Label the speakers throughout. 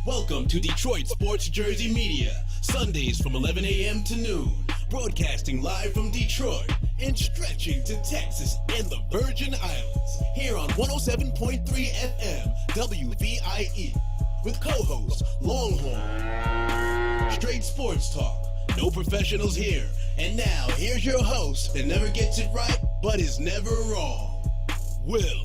Speaker 1: Welcome to Detroit Sports Jersey Media, Sundays from 11 a.m. to noon, broadcasting live from Detroit and stretching to Texas and the Virgin Islands, here on 107.3 FM WVIE, with co-host Longhorn. Straight sports talk, no professionals here. And now, here's your host that never gets it right, but is never wrong, Will.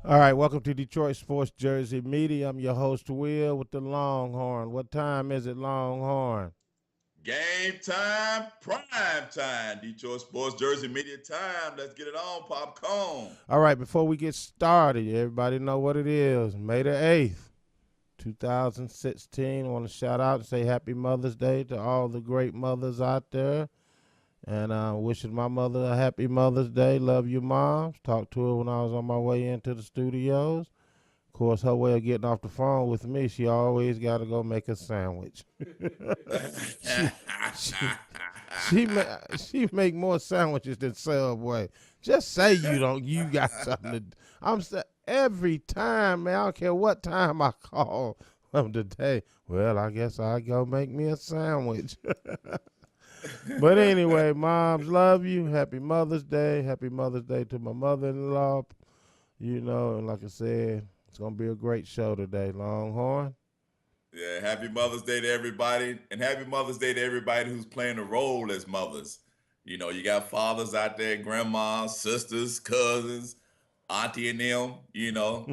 Speaker 2: All right, welcome to Detroit Sports Jersey Media. I'm your host, Will, with the Longhorn. What time is it, Longhorn?
Speaker 3: Game time, prime time. Detroit Sports Jersey Media time. Let's get it on, popcorn.
Speaker 2: All right, before we get started, everybody know what it is. May the 8th, 2016. I want to shout out and say Happy Mother's Day to all the great mothers out there. And wishing my mother a happy Mother's Day. Love you, Moms. Talked to her when I was on my way into the studios. Of course, her way of getting off the phone with me, she always got to go make a sandwich. she make more sandwiches than Subway. Just say you got something to. Every time, man, I don't care what time I call of the day. Well, I guess I'll go make me a sandwich. But anyway, Moms, love you. Happy Mother's Day. Happy Mother's Day to my mother-in-law. You know, and like I said, it's going to be a great show today, Longhorn.
Speaker 3: Yeah, happy Mother's Day to everybody. And happy Mother's Day to everybody who's playing a role as mothers. You know, you got fathers out there, grandmas, sisters, cousins, auntie and them, you know.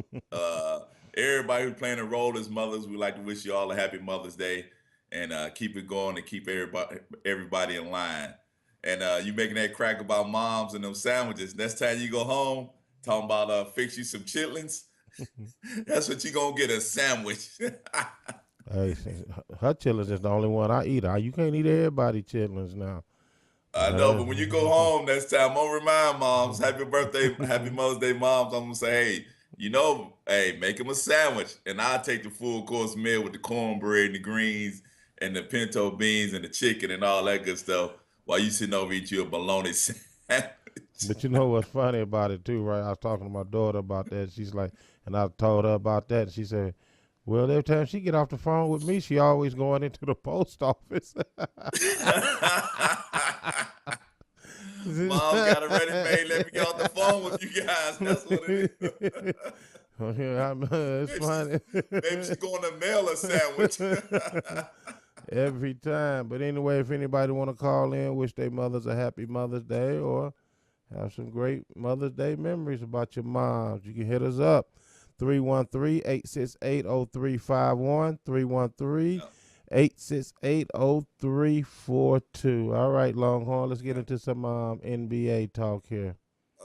Speaker 3: Everybody who's playing a role as mothers, we'd like to wish you all a happy Mother's Day. And keep it going and keep everybody in line. And you making that crack about moms and them sandwiches. Next time you go home, talking about fix you some chitlins, that's what you gonna get, a sandwich.
Speaker 2: Hey, her chitlins is the only one I eat. You can't eat everybody chitlins now.
Speaker 3: I know, but when you go home next time, I'm gonna remind moms, happy birthday, happy Mother's Day, moms. I'm gonna say, hey, make them a sandwich, and I'll take the full course meal with the cornbread and the greens and the pinto beans and the chicken and all that good stuff while you sitting over eat you a bologna sandwich.
Speaker 2: But you know what's funny about it too, right? I was talking to my daughter about that. She's like, and I told her about that. And she said, well, every time she get off the phone with me, she always going into the post office.
Speaker 3: Mom got it ready made. Let me get off the phone with you guys. That's what it is.
Speaker 2: It's funny.
Speaker 3: Maybe she's going to mail a sandwich.
Speaker 2: Every time. But anyway, if anybody want to call in, wish their mothers a happy Mother's Day or have some great Mother's Day memories about your moms, you can hit us up. 313-868-0351, 313-868-0342. All right, Longhorn, let's get into some NBA talk here.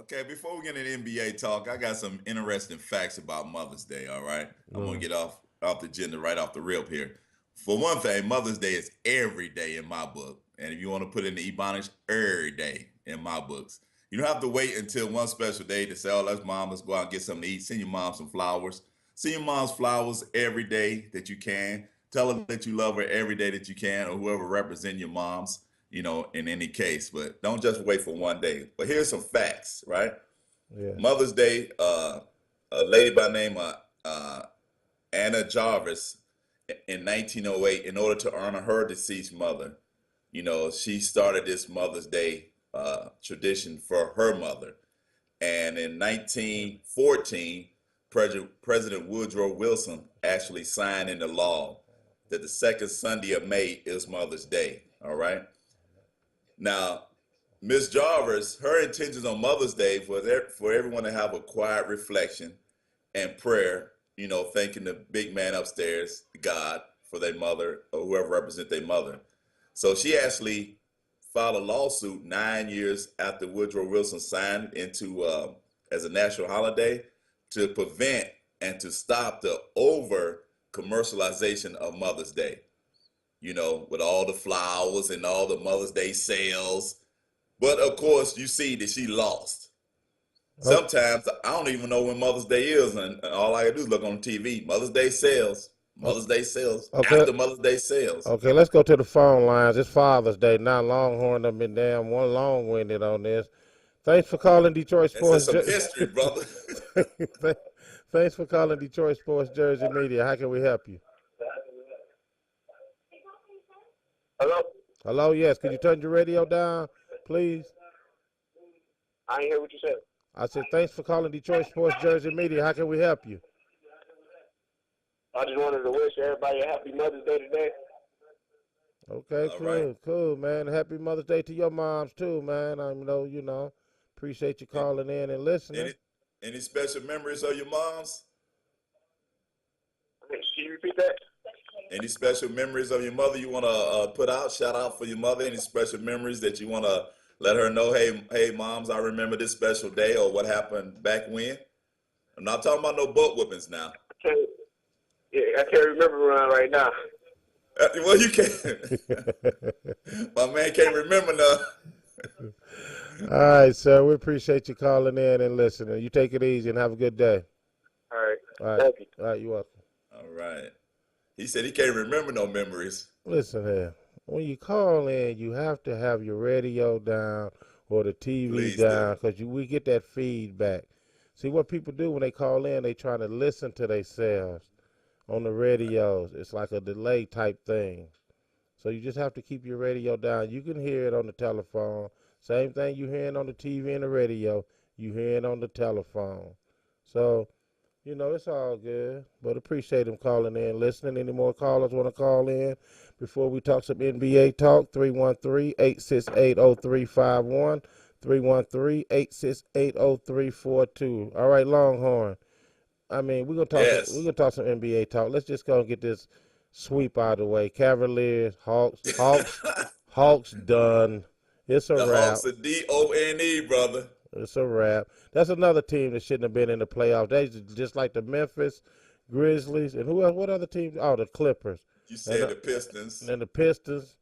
Speaker 3: Okay, before we get into NBA talk, I got some interesting facts about Mother's Day, all right? I'm going to get off the agenda right off the rip here. For one thing, Mother's Day is every day in my book. And if you want to put it in the Ebonics, every day in my books. You don't have to wait until one special day to say, let's go out and get something to eat. Send your mom some flowers. Send your mom's flowers every day that you can. Tell her that you love her every day that you can, or whoever represent your moms, you know, in any case. But don't just wait for one day. But here's some facts, right? Yeah. Mother's Day, a lady by the name of Anna Jarvis in 1908, in order to honor her deceased mother, you know, she started this Mother's Day tradition for her mother. And in 1914, President Woodrow Wilson actually signed into law that the second Sunday of May is Mother's Day, all right? Now, Ms. Jarvis, her intentions on Mother's Day for everyone to have a quiet reflection and prayer, you know, thanking the big man upstairs, God, for their mother or whoever represents their mother. So she actually filed a lawsuit 9 years after Woodrow Wilson signed it into as a national holiday to prevent and to stop the over commercialization of Mother's Day, you know, with all the flowers and all the Mother's Day sales. But of course, you see that she lost. Sometimes I don't even know when Mother's Day is, and all I do is look on TV. Mother's Day sales, Mother's Day sales, after Mother's Day sales.
Speaker 2: Okay, let's go to the phone lines. It's Father's Day. Now Longhorn done been damn one long-winded on this. Thanks for calling Detroit
Speaker 3: This is
Speaker 2: Sports.
Speaker 3: some history, brother.
Speaker 2: Thanks for calling Detroit Sports Jersey Media. How can we help you?
Speaker 4: Hello?
Speaker 2: Hello, yes. Could you turn your radio down, please?
Speaker 4: I ain't hear what you said.
Speaker 2: I said, thanks for calling Detroit Sports Jersey Media. How can we help you?
Speaker 4: I just wanted to wish everybody a happy Mother's Day today.
Speaker 2: Okay,
Speaker 3: All
Speaker 2: cool,
Speaker 3: right.
Speaker 2: cool, man. Happy Mother's Day to your moms too, man. I know, appreciate you calling in and listening.
Speaker 3: Any special memories of your moms?
Speaker 4: Can you repeat that?
Speaker 3: Any special memories of your mother you want to put out? Shout out for your mother. Any special memories that you want to let her know? Hey, moms, I remember this special day or what happened back when. I'm not talking about no butt whoopings now.
Speaker 4: I can't remember right now.
Speaker 3: Well, you can't. My man can't remember now.
Speaker 2: All right, sir. We appreciate you calling in and listening. You take it easy and have a good day.
Speaker 4: All right.
Speaker 2: All right.
Speaker 4: Thank you.
Speaker 2: All right, you're welcome.
Speaker 3: All right. He said he can't remember no memories.
Speaker 2: Listen here. When you call in, you have to have your radio down or the TV
Speaker 3: Please
Speaker 2: down because we get that feedback. See, what people do when they call in, they try to listen to themselves on the radios. It's like a delay type thing. So you just have to keep your radio down. You can hear it on the telephone. Same thing you hearing on the TV and the radio, you hear it on the telephone. So, it's all good. But appreciate them calling in, listening. Any more callers want to call in before we talk some NBA talk? 313-868-0351, 313-868-0342. All right, Longhorn. I mean, we're gonna talk.
Speaker 3: Yes.
Speaker 2: We're gonna talk some NBA talk. Let's just go and get this sweep out of the way. Cavaliers, Hawks done. It's a
Speaker 3: The
Speaker 2: wrap.
Speaker 3: Hawks are D-O-N-E, brother.
Speaker 2: It's a wrap. That's another team that shouldn't have been in the playoffs. They just like the Memphis Grizzlies and who else? What other team? Oh, the Clippers.
Speaker 3: You said the Pistons.
Speaker 2: And the Pistons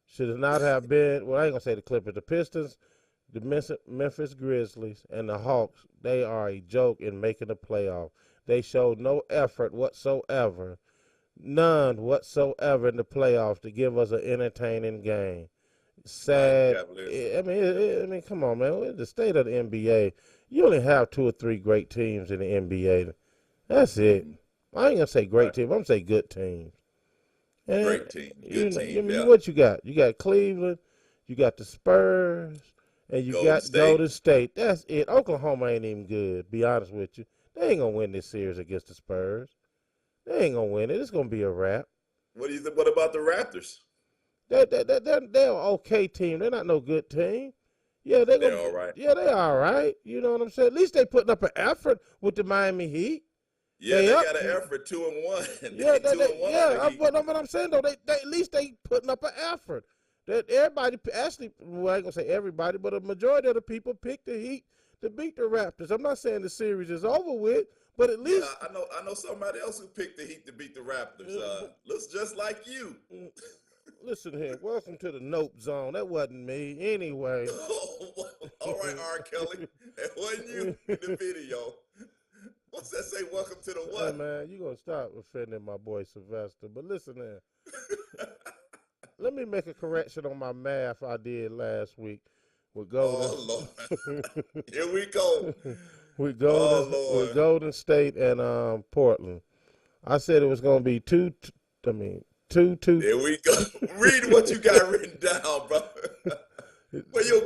Speaker 2: should not have been. Well, I ain't gonna say the Clippers. The Pistons, the Memphis Grizzlies, and the Hawks. They are a joke in making the playoff. They showed no effort whatsoever, none whatsoever in the playoffs to give us an entertaining game. Sad. I mean, come on, man. The state of the NBA, you only have 2 or 3 great teams in the NBA. That's it. I ain't gonna say great team. I'm gonna say good teams. And
Speaker 3: Great team. Good team. Yeah.
Speaker 2: What you got? You got Cleveland, you got the Spurs, and you got Golden State. That's it. Oklahoma ain't even good, be honest with you. They ain't gonna win this series against the Spurs. They ain't gonna win it. It's gonna be a wrap.
Speaker 3: What about the Raptors?
Speaker 2: They're an okay team. They're not no good team. Yeah,
Speaker 3: they're all right.
Speaker 2: Yeah, they're all right. You know what I'm saying? At least they putting up an effort with the Miami Heat.
Speaker 3: Yeah, they got an effort 2-1.
Speaker 2: Yeah,
Speaker 3: 2-1.
Speaker 2: But I'm saying though, they at least they putting up an effort. That everybody actually, well, I ain't gonna say everybody, but a majority of the people picked the Heat to beat the Raptors. I'm not saying the series is over with, but at least
Speaker 3: I know somebody else who picked the Heat to beat the Raptors. Looks just like you.
Speaker 2: Listen here. Welcome to the Nope Zone. That wasn't me anyway.
Speaker 3: All right, R. Kelly, that wasn't you in the video. What's that say? Welcome to the what?
Speaker 2: Hey, man, you gonna stop offending my boy Sylvester. But listen here. Let me make a correction on my math I did last week with Golden.
Speaker 3: Oh Lord, here we go.
Speaker 2: with Golden State and Portland. I said it was gonna be two. Here
Speaker 3: we go. Read what you got written down, bro. Where your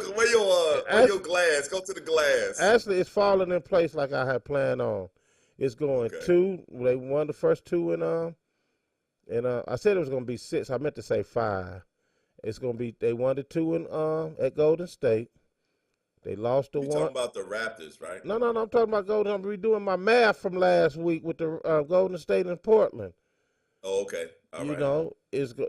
Speaker 3: glass? Go to the glass.
Speaker 2: Actually, it's falling in place like I had planned on. It's going 2. They won the first 2 and I said it was going to be 6. I meant to say 5. It's going to be they won the 2 at Golden State. They lost the 1.
Speaker 3: You're talking about the Raptors, right?
Speaker 2: No. I'm talking about Golden. I'm redoing my math from last week with the Golden State and Portland.
Speaker 3: Oh, okay. All right.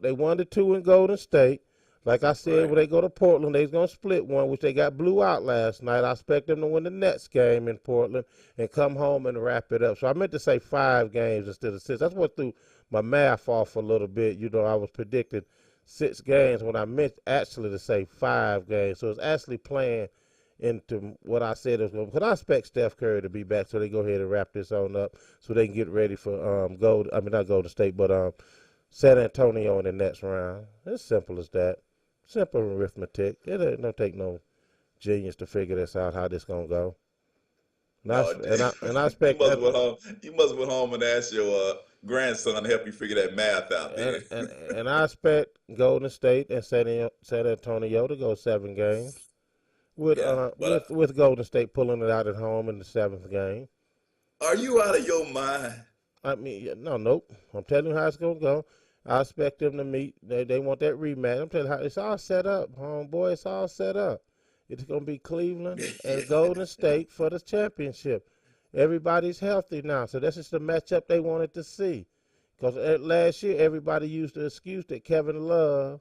Speaker 2: They won the 2 in Golden State. Like I said, when they go to Portland, they're going to split one, which they got blew out last night. I expect them to win the next game in Portland and come home and wrap it up. So I meant to say 5 games instead of 6. That's what threw my math off a little bit. I was predicting 6 games when I meant actually to say 5 games. So it's actually playing into what I said it was going to. Because I expect Steph Curry to be back, so they go ahead and wrap this on up so they can get ready for not Golden State, but San Antonio in the next round. It's simple as that. Simple arithmetic. It don't take no genius to figure this out, how this gonna go. And I,
Speaker 3: No,
Speaker 2: and I
Speaker 3: you
Speaker 2: expect
Speaker 3: must
Speaker 2: that.
Speaker 3: have went home. You must have went home and asked your grandson to help you figure that math out.
Speaker 2: And,
Speaker 3: Then.
Speaker 2: and and I expect Golden State and San Antonio to go 7 games with
Speaker 3: Yeah, but
Speaker 2: with Golden State pulling it out at home in the 7th game.
Speaker 3: are you out of your mind?
Speaker 2: I mean, no, nope. I'm telling you how it's gonna go. I expect them to meet. They want that rematch. I'm telling you how it's all set up, homeboy. It's all set up. It's gonna be Cleveland and Golden State for the championship. Everybody's healthy now, so this is the matchup they wanted to see. Because last year, everybody used the excuse that Kevin Love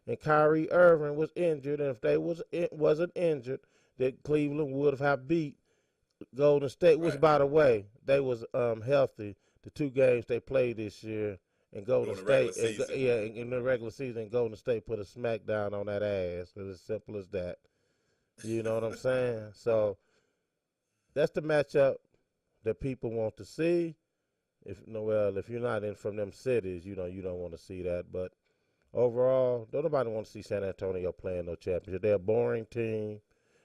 Speaker 2: and Kyrie Irving was injured, and if they wasn't injured, that Cleveland would have beat Golden State. Which,
Speaker 3: Right.
Speaker 2: by the way, they was healthy the 2 games they played this year, and Golden
Speaker 3: During the regular
Speaker 2: State,
Speaker 3: season.
Speaker 2: in the regular season, Golden State put a smackdown on that ass. It's as simple as that. You know what I'm saying? So that's the matchup that people want to see. If you're not in from them cities, you don't want to see that. But overall, don't nobody want to see San Antonio playing no championship. They're a boring team.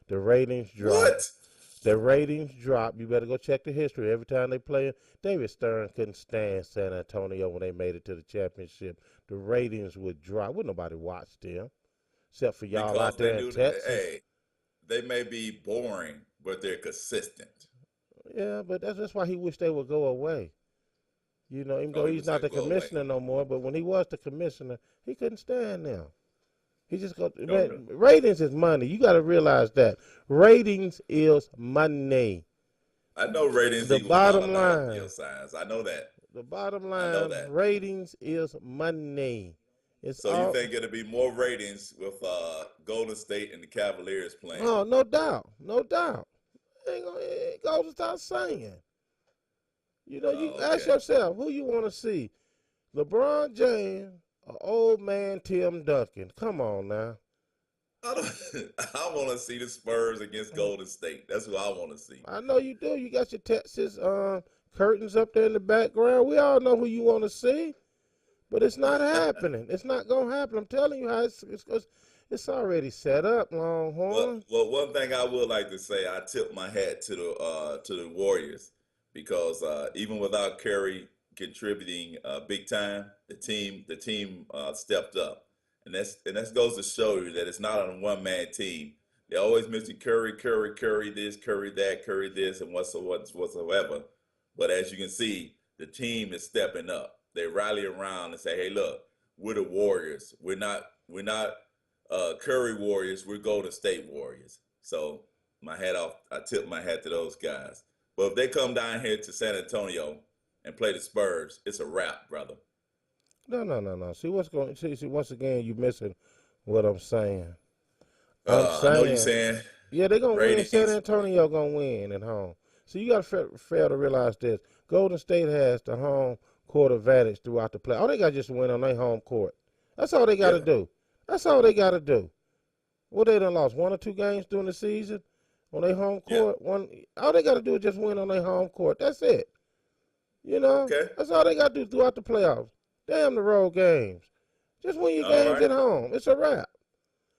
Speaker 2: The ratings drop.
Speaker 3: What?
Speaker 2: The ratings drop. You better go check the history. Every time they play, David Stern couldn't stand San Antonio when they made it to the championship. The ratings would drop. Wouldn't nobody watch them except for y'all
Speaker 3: Because
Speaker 2: out there in Texas.
Speaker 3: Hey, they may be boring, but they're consistent.
Speaker 2: Yeah, but that's why he wished they would go away. Even though
Speaker 3: he
Speaker 2: he's
Speaker 3: wish
Speaker 2: not
Speaker 3: they
Speaker 2: the
Speaker 3: would go away.
Speaker 2: commissioner no more, but when he was the commissioner, he couldn't stand them. He just got
Speaker 3: No, no.
Speaker 2: ratings is money. You got to realize that ratings is money.
Speaker 3: I know ratings
Speaker 2: The
Speaker 3: equals
Speaker 2: bottom
Speaker 3: $1
Speaker 2: line.
Speaker 3: bill signs. I know that.
Speaker 2: The bottom
Speaker 3: I know
Speaker 2: line,
Speaker 3: that.
Speaker 2: ratings is money. It's
Speaker 3: So
Speaker 2: all.
Speaker 3: you think it'll be more ratings with Golden State and the Cavaliers playing?
Speaker 2: Oh, no doubt, no doubt. It goes without saying. You ask
Speaker 3: Okay.
Speaker 2: yourself who you want to see, LeBron James or old man Tim Duncan. Come on now.
Speaker 3: I want to see the Spurs against Golden State. That's who I want to see.
Speaker 2: I know you do. You got your Texas curtains up there in the background. We all know who you want to see, but it's not happening. It's not gonna happen. I'm telling you how it's already set up, Longhorn.
Speaker 3: Well, one thing I would like to say, I tip my hat to the Warriors because even without Curry contributing big time, the team stepped up, and that goes to show you that it's not on a one-man team. They're always missing Curry this, Curry that, Curry this, and whatsoever. But as you can see, the team is stepping up. They rally around and say, "Hey, look, we're the Warriors. We're not Curry Warriors. We're Golden State Warriors." So my hat off. I tip my hat to those guys. But if they come down here to San Antonio and play the Spurs, it's a wrap, brother.
Speaker 2: No. See once again you missing what I'm saying.
Speaker 3: I know you're saying
Speaker 2: Yeah, they're gonna win.
Speaker 3: ratings.
Speaker 2: San Antonio gonna win at home. So you got to fail to realize this. Golden State has the home court advantage throughout the play. All they got to just win on their home court. That's all they got to
Speaker 3: Yeah.
Speaker 2: do. That's all they got to do. Well, they done lost 1 or 2 games during the season on their home
Speaker 3: Yeah.
Speaker 2: court. All they got to do is just win on their home court. That's it.
Speaker 3: Okay.
Speaker 2: That's all they got to do throughout the playoffs. Damn the road games. Just win your
Speaker 3: All
Speaker 2: games
Speaker 3: right.
Speaker 2: at home. It's a wrap.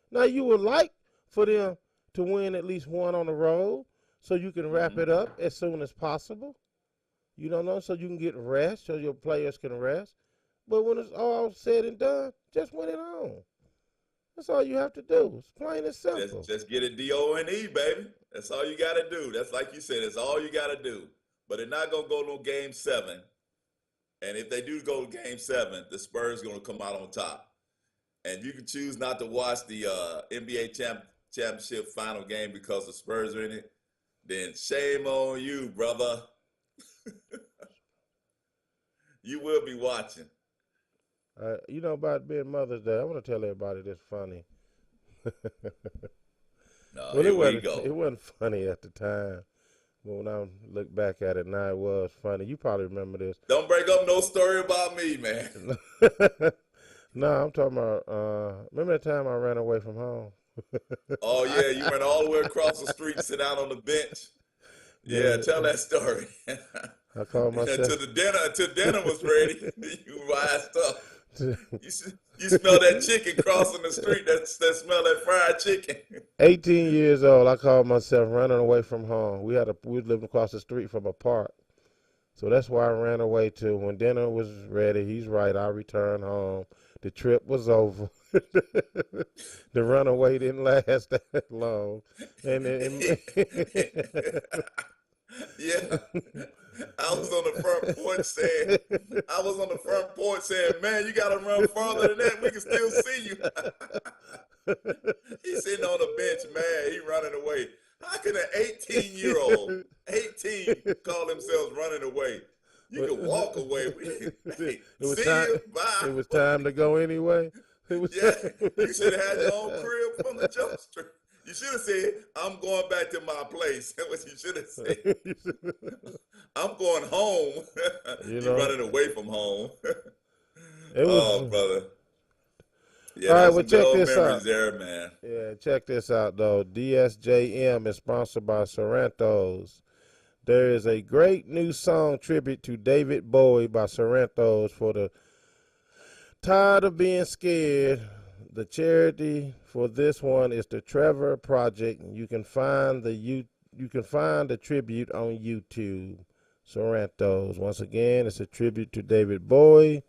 Speaker 2: Now, you would like for them to win at least one on the road so you can wrap it up as soon as possible. So you can get rest, so your players can rest. But when it's all said and done, just win it home. That's all you have to do. It's plain and simple.
Speaker 3: Just get a DONE, baby. That's all you got to do. That's like you said. That's all you got to do. But they're not gonna go no Game 7. And if they do go to Game 7, the Spurs gonna come out on top. And you can choose not to watch the NBA championship final game because the Spurs are in it. Then shame on you, brother. You will be watching.
Speaker 2: About being Mother's Day, I want to tell everybody this funny.
Speaker 3: No,
Speaker 2: Well,
Speaker 3: here we
Speaker 2: It
Speaker 3: go.
Speaker 2: wasn't funny at the time. But when I look back at it now, it was funny. You probably remember this.
Speaker 3: Don't break up no story about me, man.
Speaker 2: No, I'm talking about, remember that time I ran away from home?
Speaker 3: Oh yeah, you ran all the way across the street, sit down on the bench. Yeah, tell that story.
Speaker 2: I called myself.
Speaker 3: Until dinner was ready, you rised up. You smell that chicken crossing the street. That smell that fried chicken.
Speaker 2: 18 years old, I called myself running away from home. We lived across the street from a park. So that's why I ran away to. When dinner was ready, he's right, I returned home. The trip was over. The runaway didn't last that long. And
Speaker 3: Yeah. I was on the front porch saying, man, you gotta run farther than that. We can still see you. He's sitting on the bench, man. He running away. How can an 18-year-old, 18, call themselves running away? You can walk away. Hey, see you, bye.
Speaker 2: It was time to go anyway.
Speaker 3: You should have had your own crib from the jump street. You should have said, I'm going back to my place. That's what you should have said. I'm going home. You're running away from home. Brother. Yeah,
Speaker 2: all right,
Speaker 3: well,
Speaker 2: check this out.
Speaker 3: There, man.
Speaker 2: Yeah, check this out, though. DSJM is sponsored by Sorrento's. There is a great new song tribute to David Bowie by Sorrento's for the Tired of Being Scared. The charity for this one is the Trevor Project. You can find the tribute on YouTube. Sorrento's. Once again, it's a tribute to David Bowie.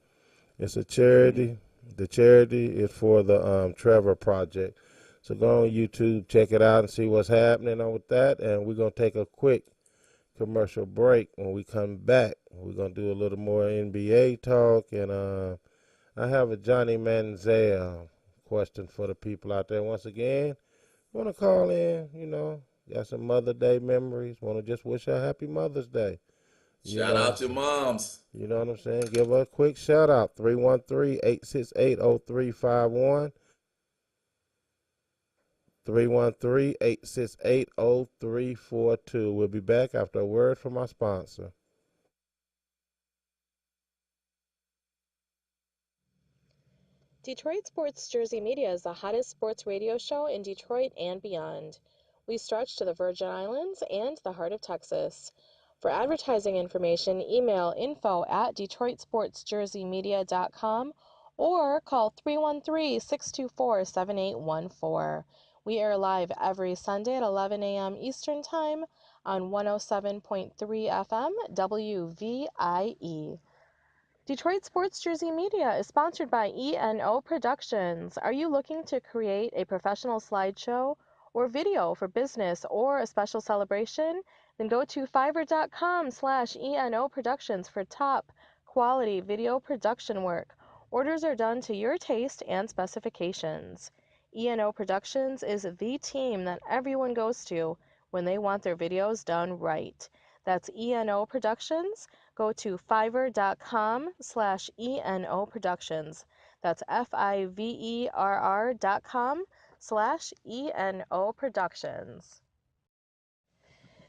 Speaker 2: It's a charity. The charity is for the Trevor Project. So go on YouTube, check it out, and see what's happening on with that. And we're going to take a quick commercial break. When we come back, we're going to do a little more NBA talk. And I have a Johnny Manziel question for the people out there. Once again, want to call in, got some Mother's Day memories. Want to just wish her happy Mother's Day.
Speaker 3: Shout out to moms.
Speaker 2: You know what I'm saying? Give her a quick shout out. 313-868-0351. 313-868-0342. We'll be back after a word from our sponsor.
Speaker 5: Detroit Sports Jersey Media is the hottest sports radio show in Detroit and beyond. We stretch to the Virgin Islands and the heart of Texas. For advertising information, email info@DetroitSportsJerseyMedia.com or call 313-624-7814. We air live every Sunday at 11 a.m. Eastern Time on 107.3 FM WVIE. Detroit Sports Jersey Media is sponsored by ENO Productions. Are you looking to create a professional slideshow or video for business or a special celebration? Then go to fiverr.com/ENO Productions for top quality video production work. Orders are done to your taste and specifications. ENO Productions is the team that everyone goes to when they want their videos done right. That's ENO Productions. Go to fiverr.com/ENO Productions. That's fiverr.com/ENO Productions.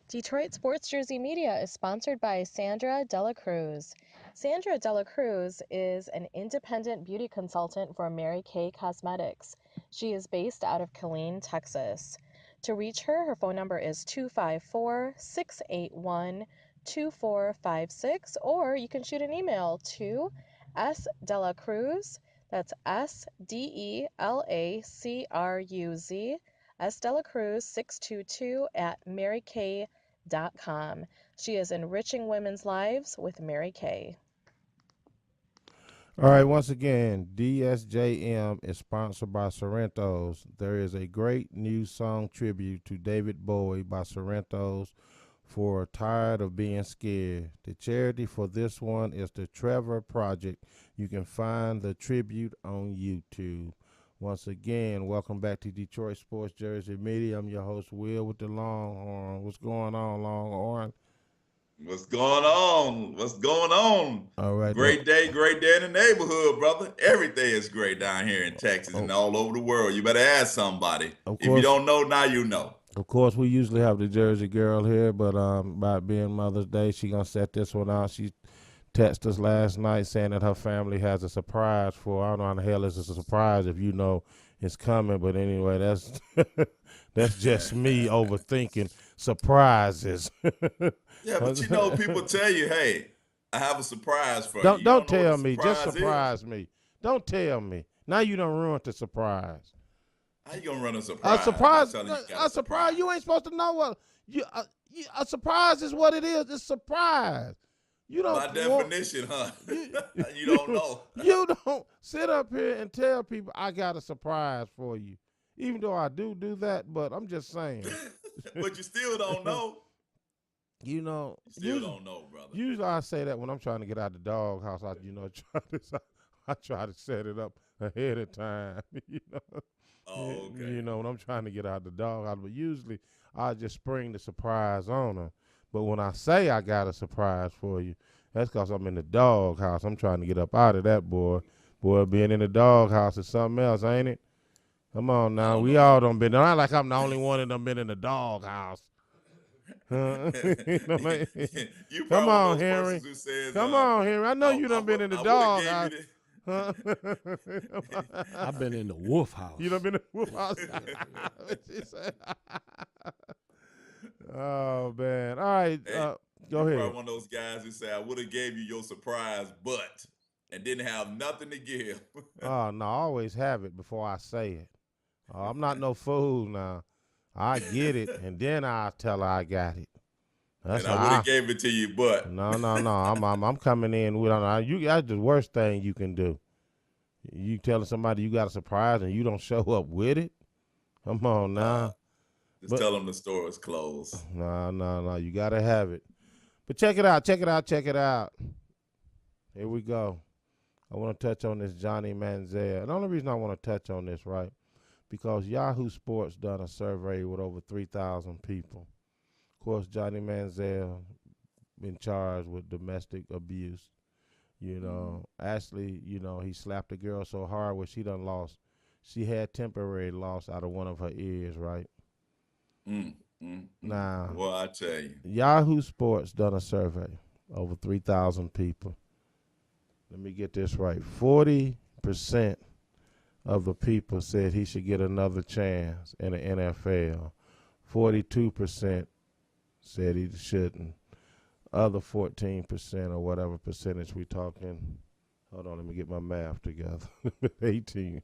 Speaker 5: Detroit Sports Jersey Media is sponsored by Sandra Dela Cruz. Sandra Dela Cruz is an independent beauty consultant for Mary Kay Cosmetics. She is based out of Killeen, Texas. To reach her, her phone number is 254-681-2456, or you can shoot an email to sdelacruz, that's SDELACRUZ, sdelacruz622 at marykay.com. She is enriching women's lives with Mary Kay.
Speaker 2: All right, once again, DSJM is sponsored by Sorrento's. There is a great new song tribute to David Bowie by Sorrento's for Tired of Being Scared. The charity for this one is the Trevor Project. You can find the tribute on YouTube. Once again, welcome back to Detroit Sports Jersey Media. I'm your host, Will, with the Longhorn. What's going on, Longhorn?
Speaker 3: What's going on? What's going on?
Speaker 2: All right.
Speaker 3: Great day in the neighborhood, brother. Everything is great down here in Texas and all over the world. You better ask somebody. If you don't know, now you know.
Speaker 2: Of course, we usually have the Jersey girl here, but about being Mother's Day, she going to set this one out. She texted us last night saying that her family has a surprise for her. I don't know how the hell it's a surprise if you know it's coming, but anyway, that's that's just me overthinking surprises.
Speaker 3: Yeah, but people tell you, hey, I have a surprise for you.
Speaker 2: Don't tell me. Just surprise me. Don't tell me. Now you done ruined the surprise.
Speaker 3: How you gonna run a
Speaker 2: A
Speaker 3: surprise?
Speaker 2: surprise,
Speaker 3: I'm telling you, got
Speaker 2: a surprise. You ain't supposed to know what a surprise is. What it is. It's surprise. You don't.
Speaker 3: By definition, huh?
Speaker 2: You,
Speaker 3: You don't know.
Speaker 2: You don't sit up here and tell people I got a surprise for you. Even though I do that, but I'm just saying.
Speaker 3: But you still don't know.
Speaker 2: You know,
Speaker 3: You still don't know, brother.
Speaker 2: Usually I say that when I'm trying to get out the doghouse. I try to set it up ahead of time. You know.
Speaker 3: Oh, okay.
Speaker 2: You know, when I'm trying to get out the doghouse, but usually I just spring the surprise on them. But when I say I got a surprise for you, that's because I'm in the doghouse. I'm trying to get up out of that, boy. Boy, being in the doghouse is something else, ain't it? Come on now. We all done been. Not like I'm the only one that done been in the doghouse. You know, man. Come on, Henry.
Speaker 3: Says,
Speaker 2: Come on, Henry. I know you done been in the doghouse.
Speaker 6: I've been in the wolf house.
Speaker 2: You done been in the wolf house. Oh man! All right,
Speaker 3: Hey,
Speaker 2: go ahead.
Speaker 3: Probably one of those guys who say, "I would have gave you your surprise, but," and didn't have nothing to give.
Speaker 2: Oh no! I always have it before I say it. I'm not no fool now. I get it, and then I tell her I got it. That's
Speaker 3: and I would have gave it to you, but
Speaker 2: no. I'm coming in with that's the worst thing you can do. You telling somebody you got a surprise and you don't show up with it. Come on now.
Speaker 3: Just tell them the store is closed.
Speaker 2: No. You gotta have it. But check it out. Here we go. I want to touch on this Johnny Manziel. And the only reason I want to touch on this, right, because Yahoo Sports done a survey with over 3,000 people. Of course, Johnny Manziel been charged with domestic abuse. You know, Ashley, you know, he slapped a girl so hard where she done lost. She had temporary loss out of one of her ears, right? Now,
Speaker 3: well, I tell you,
Speaker 2: Yahoo Sports done a survey, over 3,000 people. Let me get this right. 40% of the people said he should get another chance in the NFL. 42% said he shouldn't. Other 14% or whatever percentage we talking. Hold on, let me get my math together. 18%.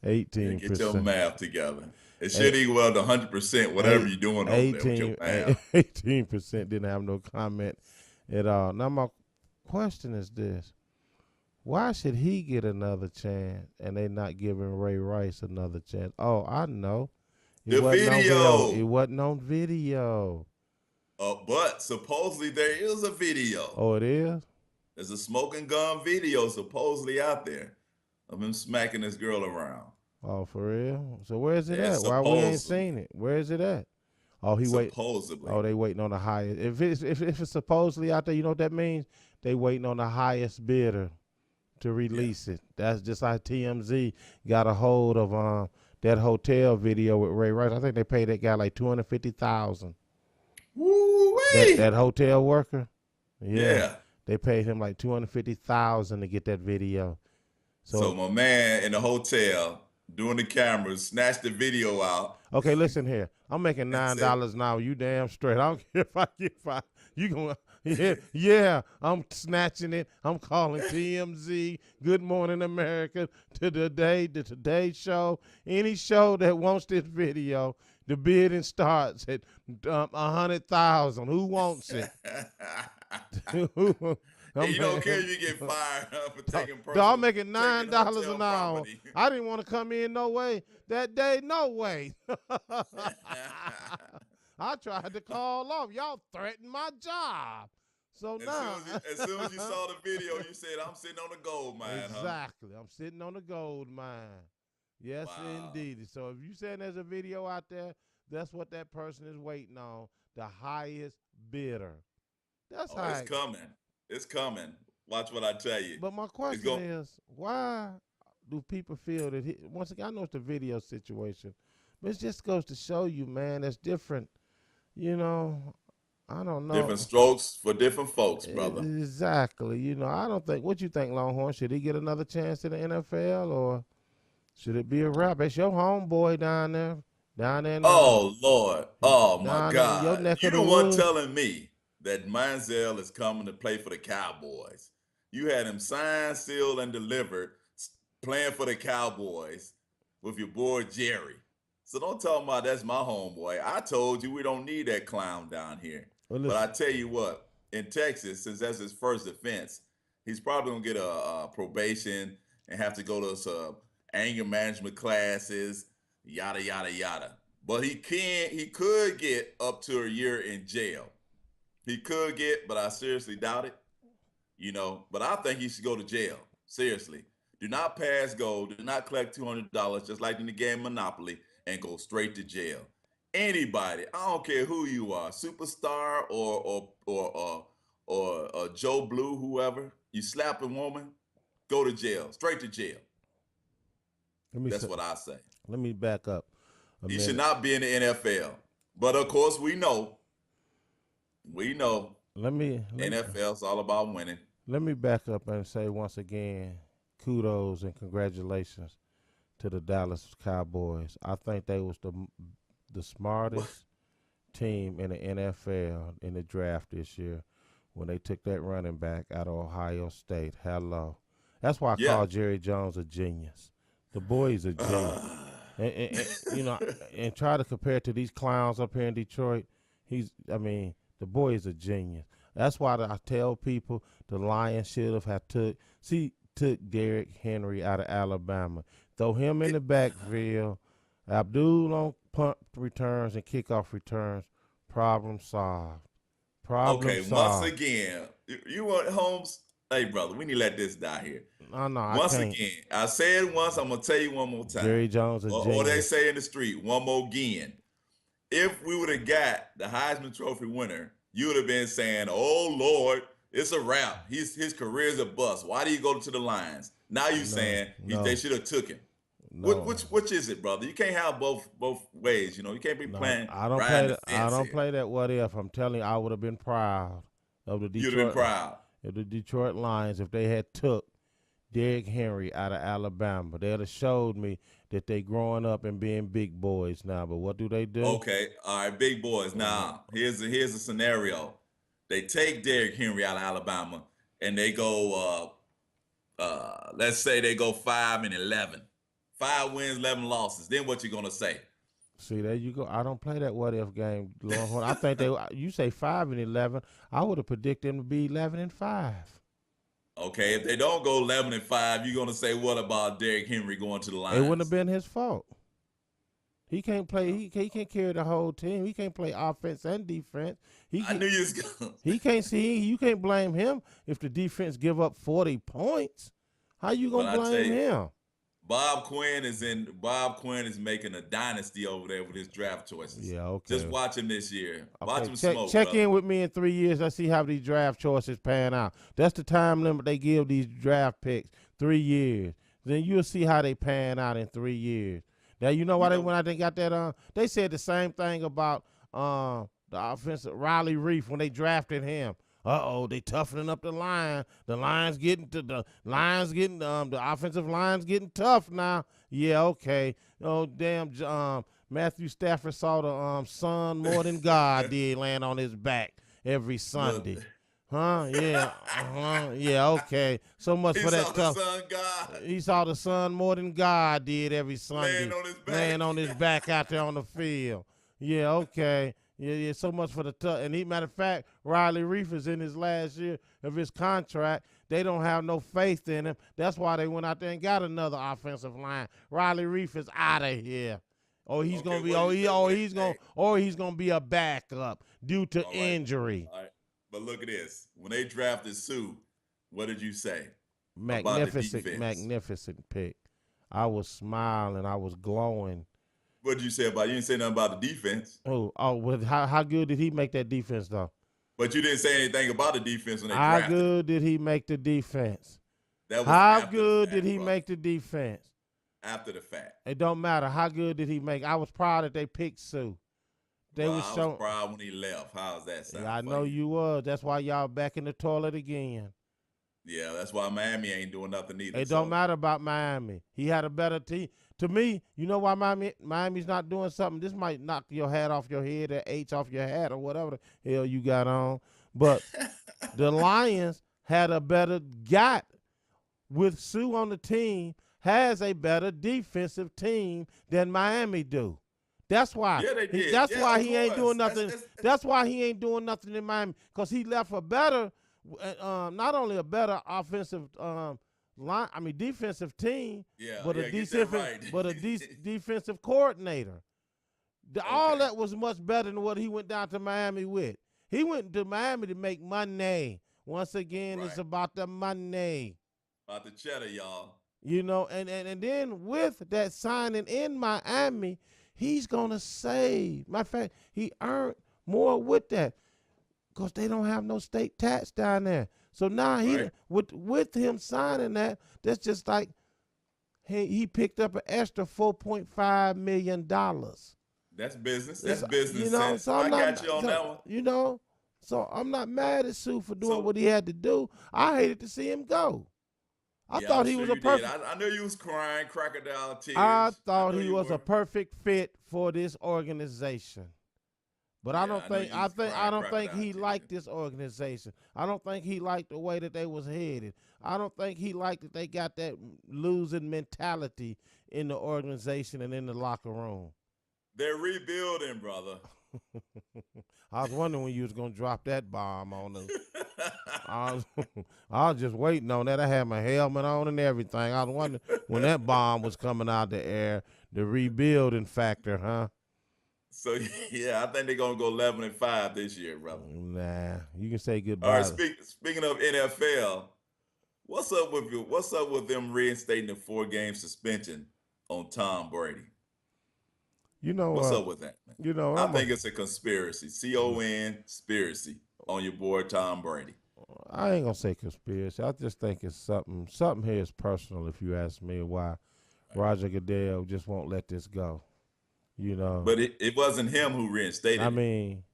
Speaker 3: Get your math together. It should equal to 100%, whatever you're doing over there with your math.
Speaker 2: 18% didn't have no comment at all. Now, my question is this. Why should he get another chance and they not giving Ray Rice another chance? Oh, I know.
Speaker 3: The video.
Speaker 2: It wasn't on video.
Speaker 3: But supposedly there is a video.
Speaker 2: Oh, it is?
Speaker 3: There's a smoking gun video supposedly out there of him smacking this girl around.
Speaker 2: Oh, for real? So where is it
Speaker 3: Yeah,
Speaker 2: at? Why we ain't seen it? Where is it at? Oh,
Speaker 3: supposedly.
Speaker 2: Oh, they waiting on the highest. If it's supposedly out there, you know what that means? They waiting on the highest bidder to release it. That's just like TMZ got a hold of that hotel video with Ray Rice. I think they paid that guy like $250,000.
Speaker 3: Woo-wee!
Speaker 2: That hotel worker.
Speaker 3: Yeah.
Speaker 2: They paid him like $250,000 to get that video.
Speaker 3: So my man in the hotel doing the cameras snatched the video out.
Speaker 2: Okay, listen here. I'm making $9 an hour. You damn straight. I don't care if I get five. You gonna yeah. I'm snatching it. I'm calling TMZ, Good Morning America, to the Today Show, any show that wants this video. The bidding starts at 100,000. Who wants it?
Speaker 3: Hey, you don't care if you get fired for taking personal.
Speaker 2: I'm making $9 an hour. I didn't want to come in no way that day. No way. I tried to call off. Y'all threatened my job. So now,
Speaker 3: as soon as you saw the video, you said, "I'm sitting on a gold mine."
Speaker 2: Exactly. Huh? I'm sitting on a gold mine. Yes, indeed. So if you saying there's a video out there, that's what that person is waiting on. The highest bidder. That's how
Speaker 3: it's coming. It's coming. Watch what I tell you.
Speaker 2: But my question is, why do people feel that once again, I know it's the video situation, but it just goes to show you, man, it's different. You know, I don't know.
Speaker 3: Different strokes for different folks, brother.
Speaker 2: Exactly. You know, I don't think. What you think, Longhorn? Should he get another chance in the NFL, or should it be a wrap? It's your homeboy down there.
Speaker 3: Oh Lord! Oh my God!
Speaker 2: Your neck
Speaker 3: You
Speaker 2: of
Speaker 3: the
Speaker 2: the
Speaker 3: one
Speaker 2: woods.
Speaker 3: telling me that Manziel is coming to play for the Cowboys. You had him signed, sealed, and delivered playing for the Cowboys with your boy Jerry. So don't tell me about that's my homeboy. I told you we don't need that clown down here.
Speaker 2: Well,
Speaker 3: But I
Speaker 2: listen,
Speaker 3: tell you what, in Texas, since that's his first offense, he's probably gonna get a probation and have to go to some anger management classes, yada yada yada. But he could get up to a year in jail. He could get, but I seriously doubt it. But I think he should go to jail. Seriously. Do not pass go. Do not collect $200, just like in the game Monopoly, and go straight to jail. Anybody, I don't care who you are, superstar or Joe Blue, whoever, you slap a woman, go to jail, straight to jail. That's what I say.
Speaker 2: let me back up a
Speaker 3: He
Speaker 2: minute.
Speaker 3: should not be in the NFL. But of course, we know
Speaker 2: Let me
Speaker 3: NFL's all about winning.
Speaker 2: let me back up and say once again, kudos and congratulations to the Dallas Cowboys. I think they was the smartest team in the NFL in the draft this year when they took that running back out of Ohio State. Hello. That's why I
Speaker 3: Yeah.
Speaker 2: call Jerry Jones a genius. The boy is a genius. And try to compare it to these clowns up here in Detroit. The boy is a genius. That's why I tell people the Lions should have took Derrick Henry out of Alabama. Throw him in the backfield. Abdul on punt returns and kickoff returns. Problem solved.
Speaker 3: Okay, once again, you want Holmes? Hey, brother, we need to let this die here.
Speaker 2: No, I
Speaker 3: Once
Speaker 2: can't.
Speaker 3: again, I said it once, I'm going to tell you one more time.
Speaker 2: Jerry Jones is
Speaker 3: Or they
Speaker 2: genius.
Speaker 3: say in the street, one more again. If we would have got the Heisman Trophy winner, you would have been saying, oh, Lord, it's a wrap. His career's a bust. Why do you go to the Lions? Now you saying
Speaker 2: no.
Speaker 3: they should have took him.
Speaker 2: No.
Speaker 3: Which is it, brother? You can't have both ways. You can't be
Speaker 2: No,
Speaker 3: playing.
Speaker 2: I don't
Speaker 3: riding
Speaker 2: play.
Speaker 3: the
Speaker 2: I
Speaker 3: fence
Speaker 2: don't
Speaker 3: here.
Speaker 2: play that. What if? I'm telling you, I would have been proud of the Detroit.
Speaker 3: You'd have been proud.
Speaker 2: Of the Detroit Lions if they had took Derrick Henry out of Alabama. They'd have showed me that they growing up and being big boys now. But what do they do?
Speaker 3: Okay, all right, big boys. Now here's a scenario. They take Derrick Henry out of Alabama and they go. Let's say they go 5-11, 5 wins, 11 losses. Then what you gonna say?
Speaker 2: See, there you go. I don't play that what if game, Longhorn. I think you say 5-11. I would have predicted them to be 11-5.
Speaker 3: Okay, if they don't go 11-5, you're gonna say what about Derrick Henry going to the Lions?
Speaker 2: It wouldn't have been his fault. He can't play. He can't carry the whole team. He can't play offense and defense.
Speaker 3: I knew you was gonna.
Speaker 2: He can't see. You can't blame him if the defense give up 40 points. How you gonna
Speaker 3: But I tell
Speaker 2: blame
Speaker 3: you,
Speaker 2: him?
Speaker 3: Bob Quinn is making a dynasty over there with his draft choices.
Speaker 2: Yeah, okay.
Speaker 3: Just watch him this year. Watch him
Speaker 2: check
Speaker 3: smoke.
Speaker 2: check
Speaker 3: brother.
Speaker 2: in with me in 3 years. Let's see how these draft choices pan out. That's the time limit they give these draft picks. 3 years. Then you'll see how they pan out in 3 years. Now you know why they went out and got that. They said the same thing about the offensive Riley Reef when they drafted him. They toughening up the line. The offensive line's getting tough now. Yeah, okay. Oh, damn, Matthew Stafford saw the sun more than God did land on his back every Sunday. Huh? Yeah. Yeah, okay. So much for that tough. He saw the sun more than God did every Sunday. Laying on his back out there on the field. Yeah, okay. Yeah, so much for the tough. And matter of fact, Riley Reef is in his last year of his contract. They don't have no faith in him. That's why they went out there and got another offensive line. Riley Reef is out of here. He's gonna be a backup due to injury.
Speaker 3: All right. But look at this. When they drafted Sue, what did you say?
Speaker 2: Magnificent pick. I was smiling. I was glowing.
Speaker 3: What did you say about? You didn't say nothing about the defense.
Speaker 2: Well, how good did he make that defense though?
Speaker 3: But you didn't say anything about the defense when they
Speaker 2: How
Speaker 3: drafted.
Speaker 2: good did he make the defense?
Speaker 3: That was
Speaker 2: How
Speaker 3: after
Speaker 2: good
Speaker 3: the
Speaker 2: did
Speaker 3: fact,
Speaker 2: he
Speaker 3: bro.
Speaker 2: make the defense?
Speaker 3: After the fact.
Speaker 2: It don't matter. How good did he make? I was proud that they picked Sue.
Speaker 3: I was proud when he left. How's that sound?
Speaker 2: Yeah, I know you was. That's why y'all back in the toilet again.
Speaker 3: Yeah, that's why Miami ain't doing nothing either.
Speaker 2: It don't matter about Miami. He had a better team. To me, you know why Miami's not doing something? This might knock your hat off your head or H off your hat or whatever the hell you got on. But the Lions had a better got with Sue on the team, has a better defensive team than Miami do. That's why.
Speaker 3: Yeah, they did.
Speaker 2: That's
Speaker 3: Yeah,
Speaker 2: why
Speaker 3: of
Speaker 2: he ain't
Speaker 3: course.
Speaker 2: doing nothing. That's why he ain't doing nothing in Miami, because he left a better, not only a better offensive defensive team,
Speaker 3: Yeah,
Speaker 2: but a
Speaker 3: get that
Speaker 2: defensive,
Speaker 3: right.
Speaker 2: defensive coordinator. All
Speaker 3: Okay.
Speaker 2: that was much better than what he went down to Miami with. He went to Miami to make money. Once again, it's
Speaker 3: Right.
Speaker 2: about the money.
Speaker 3: About the cheddar, y'all.
Speaker 2: You know, and then with that signing in Miami, he's gonna save. Matter of fact, he earned more with that, because they don't have no state tax down there. So now
Speaker 3: Right.
Speaker 2: with him signing that, that's just like he picked up an extra $4.5 million.
Speaker 3: That's business. That's business
Speaker 2: You know,
Speaker 3: sense.
Speaker 2: so
Speaker 3: I got you on that one.
Speaker 2: You know, so I'm not mad at Sue for doing
Speaker 3: So-
Speaker 2: what he had to do. I hated to see him go. I
Speaker 3: Yeah,
Speaker 2: thought
Speaker 3: I'm
Speaker 2: he
Speaker 3: sure
Speaker 2: was a
Speaker 3: you
Speaker 2: perfect.
Speaker 3: did. I knew you was crying, crocodile tears.
Speaker 2: I thought
Speaker 3: know
Speaker 2: he
Speaker 3: you
Speaker 2: was a
Speaker 3: were.
Speaker 2: perfect fit for this organization. But I
Speaker 3: Yeah,
Speaker 2: don't
Speaker 3: I know
Speaker 2: think
Speaker 3: you was
Speaker 2: I
Speaker 3: crying
Speaker 2: don't think
Speaker 3: crocodile
Speaker 2: he
Speaker 3: tears.
Speaker 2: liked this organization. I don't think he liked the way that they was headed. I don't think he liked that they got that losing mentality in the organization and in the locker room.
Speaker 3: They're rebuilding, brother.
Speaker 2: I was wondering when you was gonna drop that bomb on us. I was just waiting on that. I had my helmet on and everything. I was wondering when that bomb was coming out the air. The rebuilding factor, huh?
Speaker 3: So yeah, I think they're gonna go 11-5 this year, brother.
Speaker 2: Nah, you can say
Speaker 3: All
Speaker 2: goodbye.
Speaker 3: right. Speaking of NFL, what's up with you? What's up with them reinstating the 4-game suspension on Tom Brady?
Speaker 2: You know
Speaker 3: What's up with that, man?
Speaker 2: You know,
Speaker 3: I think it's a conspiracy. conspiracy on your boy Tom Brady.
Speaker 2: I ain't gonna say conspiracy. I just think it's something here is personal. If you ask me, why Roger Goodell just won't let this go. You know,
Speaker 3: But it wasn't him who reinstated
Speaker 2: I
Speaker 3: it.
Speaker 2: mean,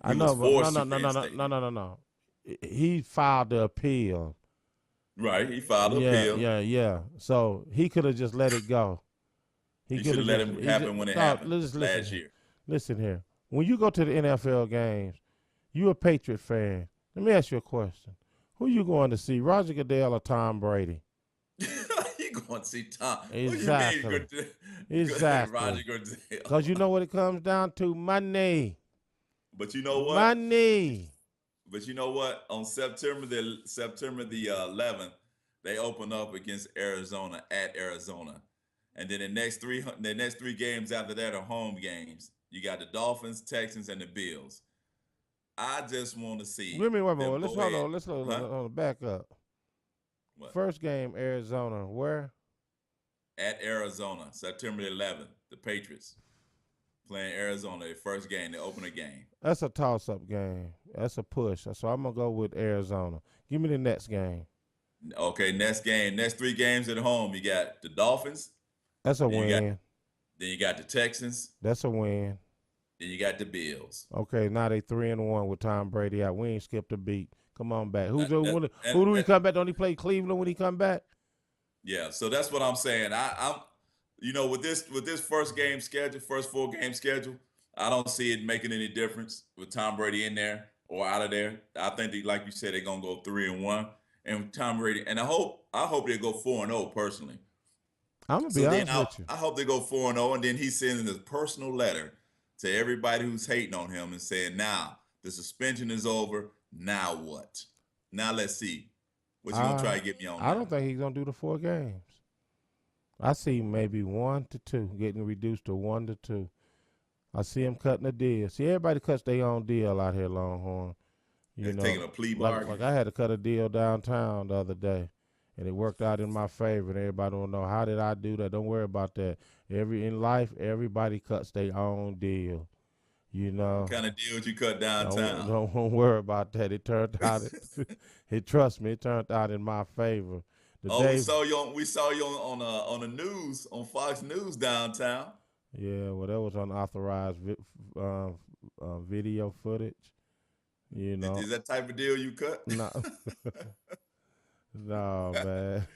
Speaker 2: I
Speaker 3: He
Speaker 2: know,
Speaker 3: was
Speaker 2: but
Speaker 3: forced
Speaker 2: no,
Speaker 3: to
Speaker 2: no, no, no,
Speaker 3: reinstate
Speaker 2: no,
Speaker 3: it.
Speaker 2: no, no, no. He filed the appeal.
Speaker 3: Right. He filed an
Speaker 2: Yeah,
Speaker 3: appeal.
Speaker 2: yeah. So he could have just let it go.
Speaker 3: He should have let it happen when it happened last year.
Speaker 2: Listen here. When you go to the NFL games, you a Patriot fan. Let me ask you a question. Who you going to see, Roger Goodell or Tom Brady?
Speaker 3: You going to see Tom?
Speaker 2: Exactly.
Speaker 3: What you mean?
Speaker 2: Exactly.
Speaker 3: Roger Goodell.
Speaker 2: Because you know what it comes down to? Money.
Speaker 3: But you know what?
Speaker 2: Money.
Speaker 3: But you know what? On September the 11th, they open up against Arizona at Arizona, and then the next three games after that are home games. You got the Dolphins, Texans, and the Bills. I just want to see.
Speaker 2: Wait a minute.
Speaker 3: them
Speaker 2: Let's
Speaker 3: go
Speaker 2: hold
Speaker 3: ahead.
Speaker 2: on. Let's hold
Speaker 3: Huh?
Speaker 2: on. Back up.
Speaker 3: What?
Speaker 2: First game, Arizona. Where?
Speaker 3: At Arizona, September 11th, the Patriots playing Arizona. Their first game, the opener game.
Speaker 2: That's a toss-up game. That's a push. So I'm gonna go with Arizona. Give me the next game.
Speaker 3: Okay, next 3 games at home. You got the Dolphins.
Speaker 2: That's a
Speaker 3: Then you got-
Speaker 2: win.
Speaker 3: Then you got the Texans.
Speaker 2: That's a win.
Speaker 3: Then you got the Bills.
Speaker 2: Okay, now they 3-1 with Tom Brady out. We ain't skipped a beat. Come on back. Who
Speaker 3: And-
Speaker 2: do he come back? Don't he play Cleveland when he come back?
Speaker 3: Yeah, so that's what I'm saying. I'm, with this first 4-game schedule, I don't see it making any difference with Tom Brady in there or out of there. I think like you said, they're gonna go 3-1, and Tom Brady, and I hope they go 4-0 personally.
Speaker 2: I'm gonna be
Speaker 3: So then
Speaker 2: honest with you.
Speaker 3: I hope they go 4-0, and then he sends a personal letter to everybody who's hating on him and saying, now the suspension is over. Now what? Now let's see. What you gonna try to get me on?
Speaker 2: I don't think he's gonna do the 4 games. I see maybe 1 to 2 getting reduced to 1 to 2. I see him cutting a deal. See, everybody cuts their own deal out here, Longhorn.
Speaker 3: They're taking a plea bargain.
Speaker 2: Like I had to cut a deal downtown the other day, and it worked out in my favor. And everybody don't know, how did I do that? Don't worry about that. In life, everybody cuts their own deal. You know.
Speaker 3: What kind of deal you cut downtown?
Speaker 2: Don't worry about that. It turned out. Trust me, it turned out in my favor.
Speaker 3: We saw you on the news on Fox News downtown.
Speaker 2: Yeah, well, that was unauthorized video footage. You know,
Speaker 3: Is that type of deal you cut?
Speaker 2: No, no, man.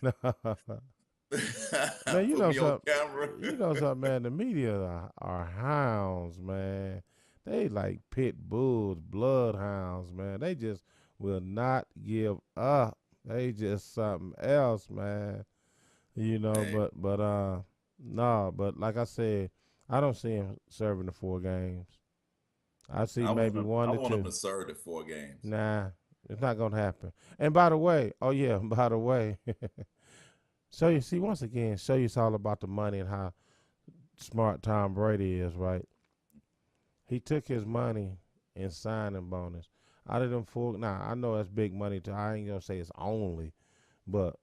Speaker 2: Man, you
Speaker 3: Put
Speaker 2: know
Speaker 3: me on
Speaker 2: something.
Speaker 3: camera.
Speaker 2: You know something, man. The media are hounds, man. They like pit bulls, bloodhounds, man. They just will not give up. They just something else, man. You know,
Speaker 3: Hey,
Speaker 2: but like I said, I don't see him serving the 4 games. I see maybe one
Speaker 3: I
Speaker 2: to
Speaker 3: want him
Speaker 2: two.
Speaker 3: to serve the 4 games.
Speaker 2: Nah, it's not gonna happen. And by the way, oh yeah, by the way, so you see once again, show you it's all about the money and how smart Tom Brady is, right? He took his money and signing bonus out of them 4. Now I know that's big money. I ain't gonna say it's only, but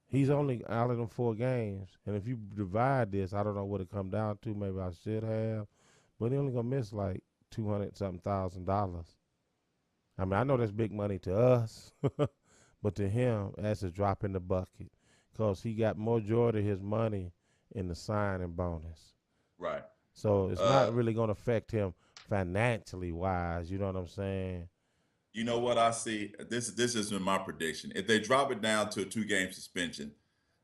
Speaker 2: he's only out of them 4 games. And if you divide this, I don't know what it come down to. Maybe I should have, but he only gonna miss like 200 something $1,000. I mean, I know that's big money to us, but to him, that's a drop in the bucket because he got majority of his money in the signing bonus.
Speaker 3: Right.
Speaker 2: So it's
Speaker 3: Uh,
Speaker 2: not really going to affect him financially wise. You know what I'm saying?
Speaker 3: you know what I see? This has been my prediction. If they drop it down to a 2 game suspension,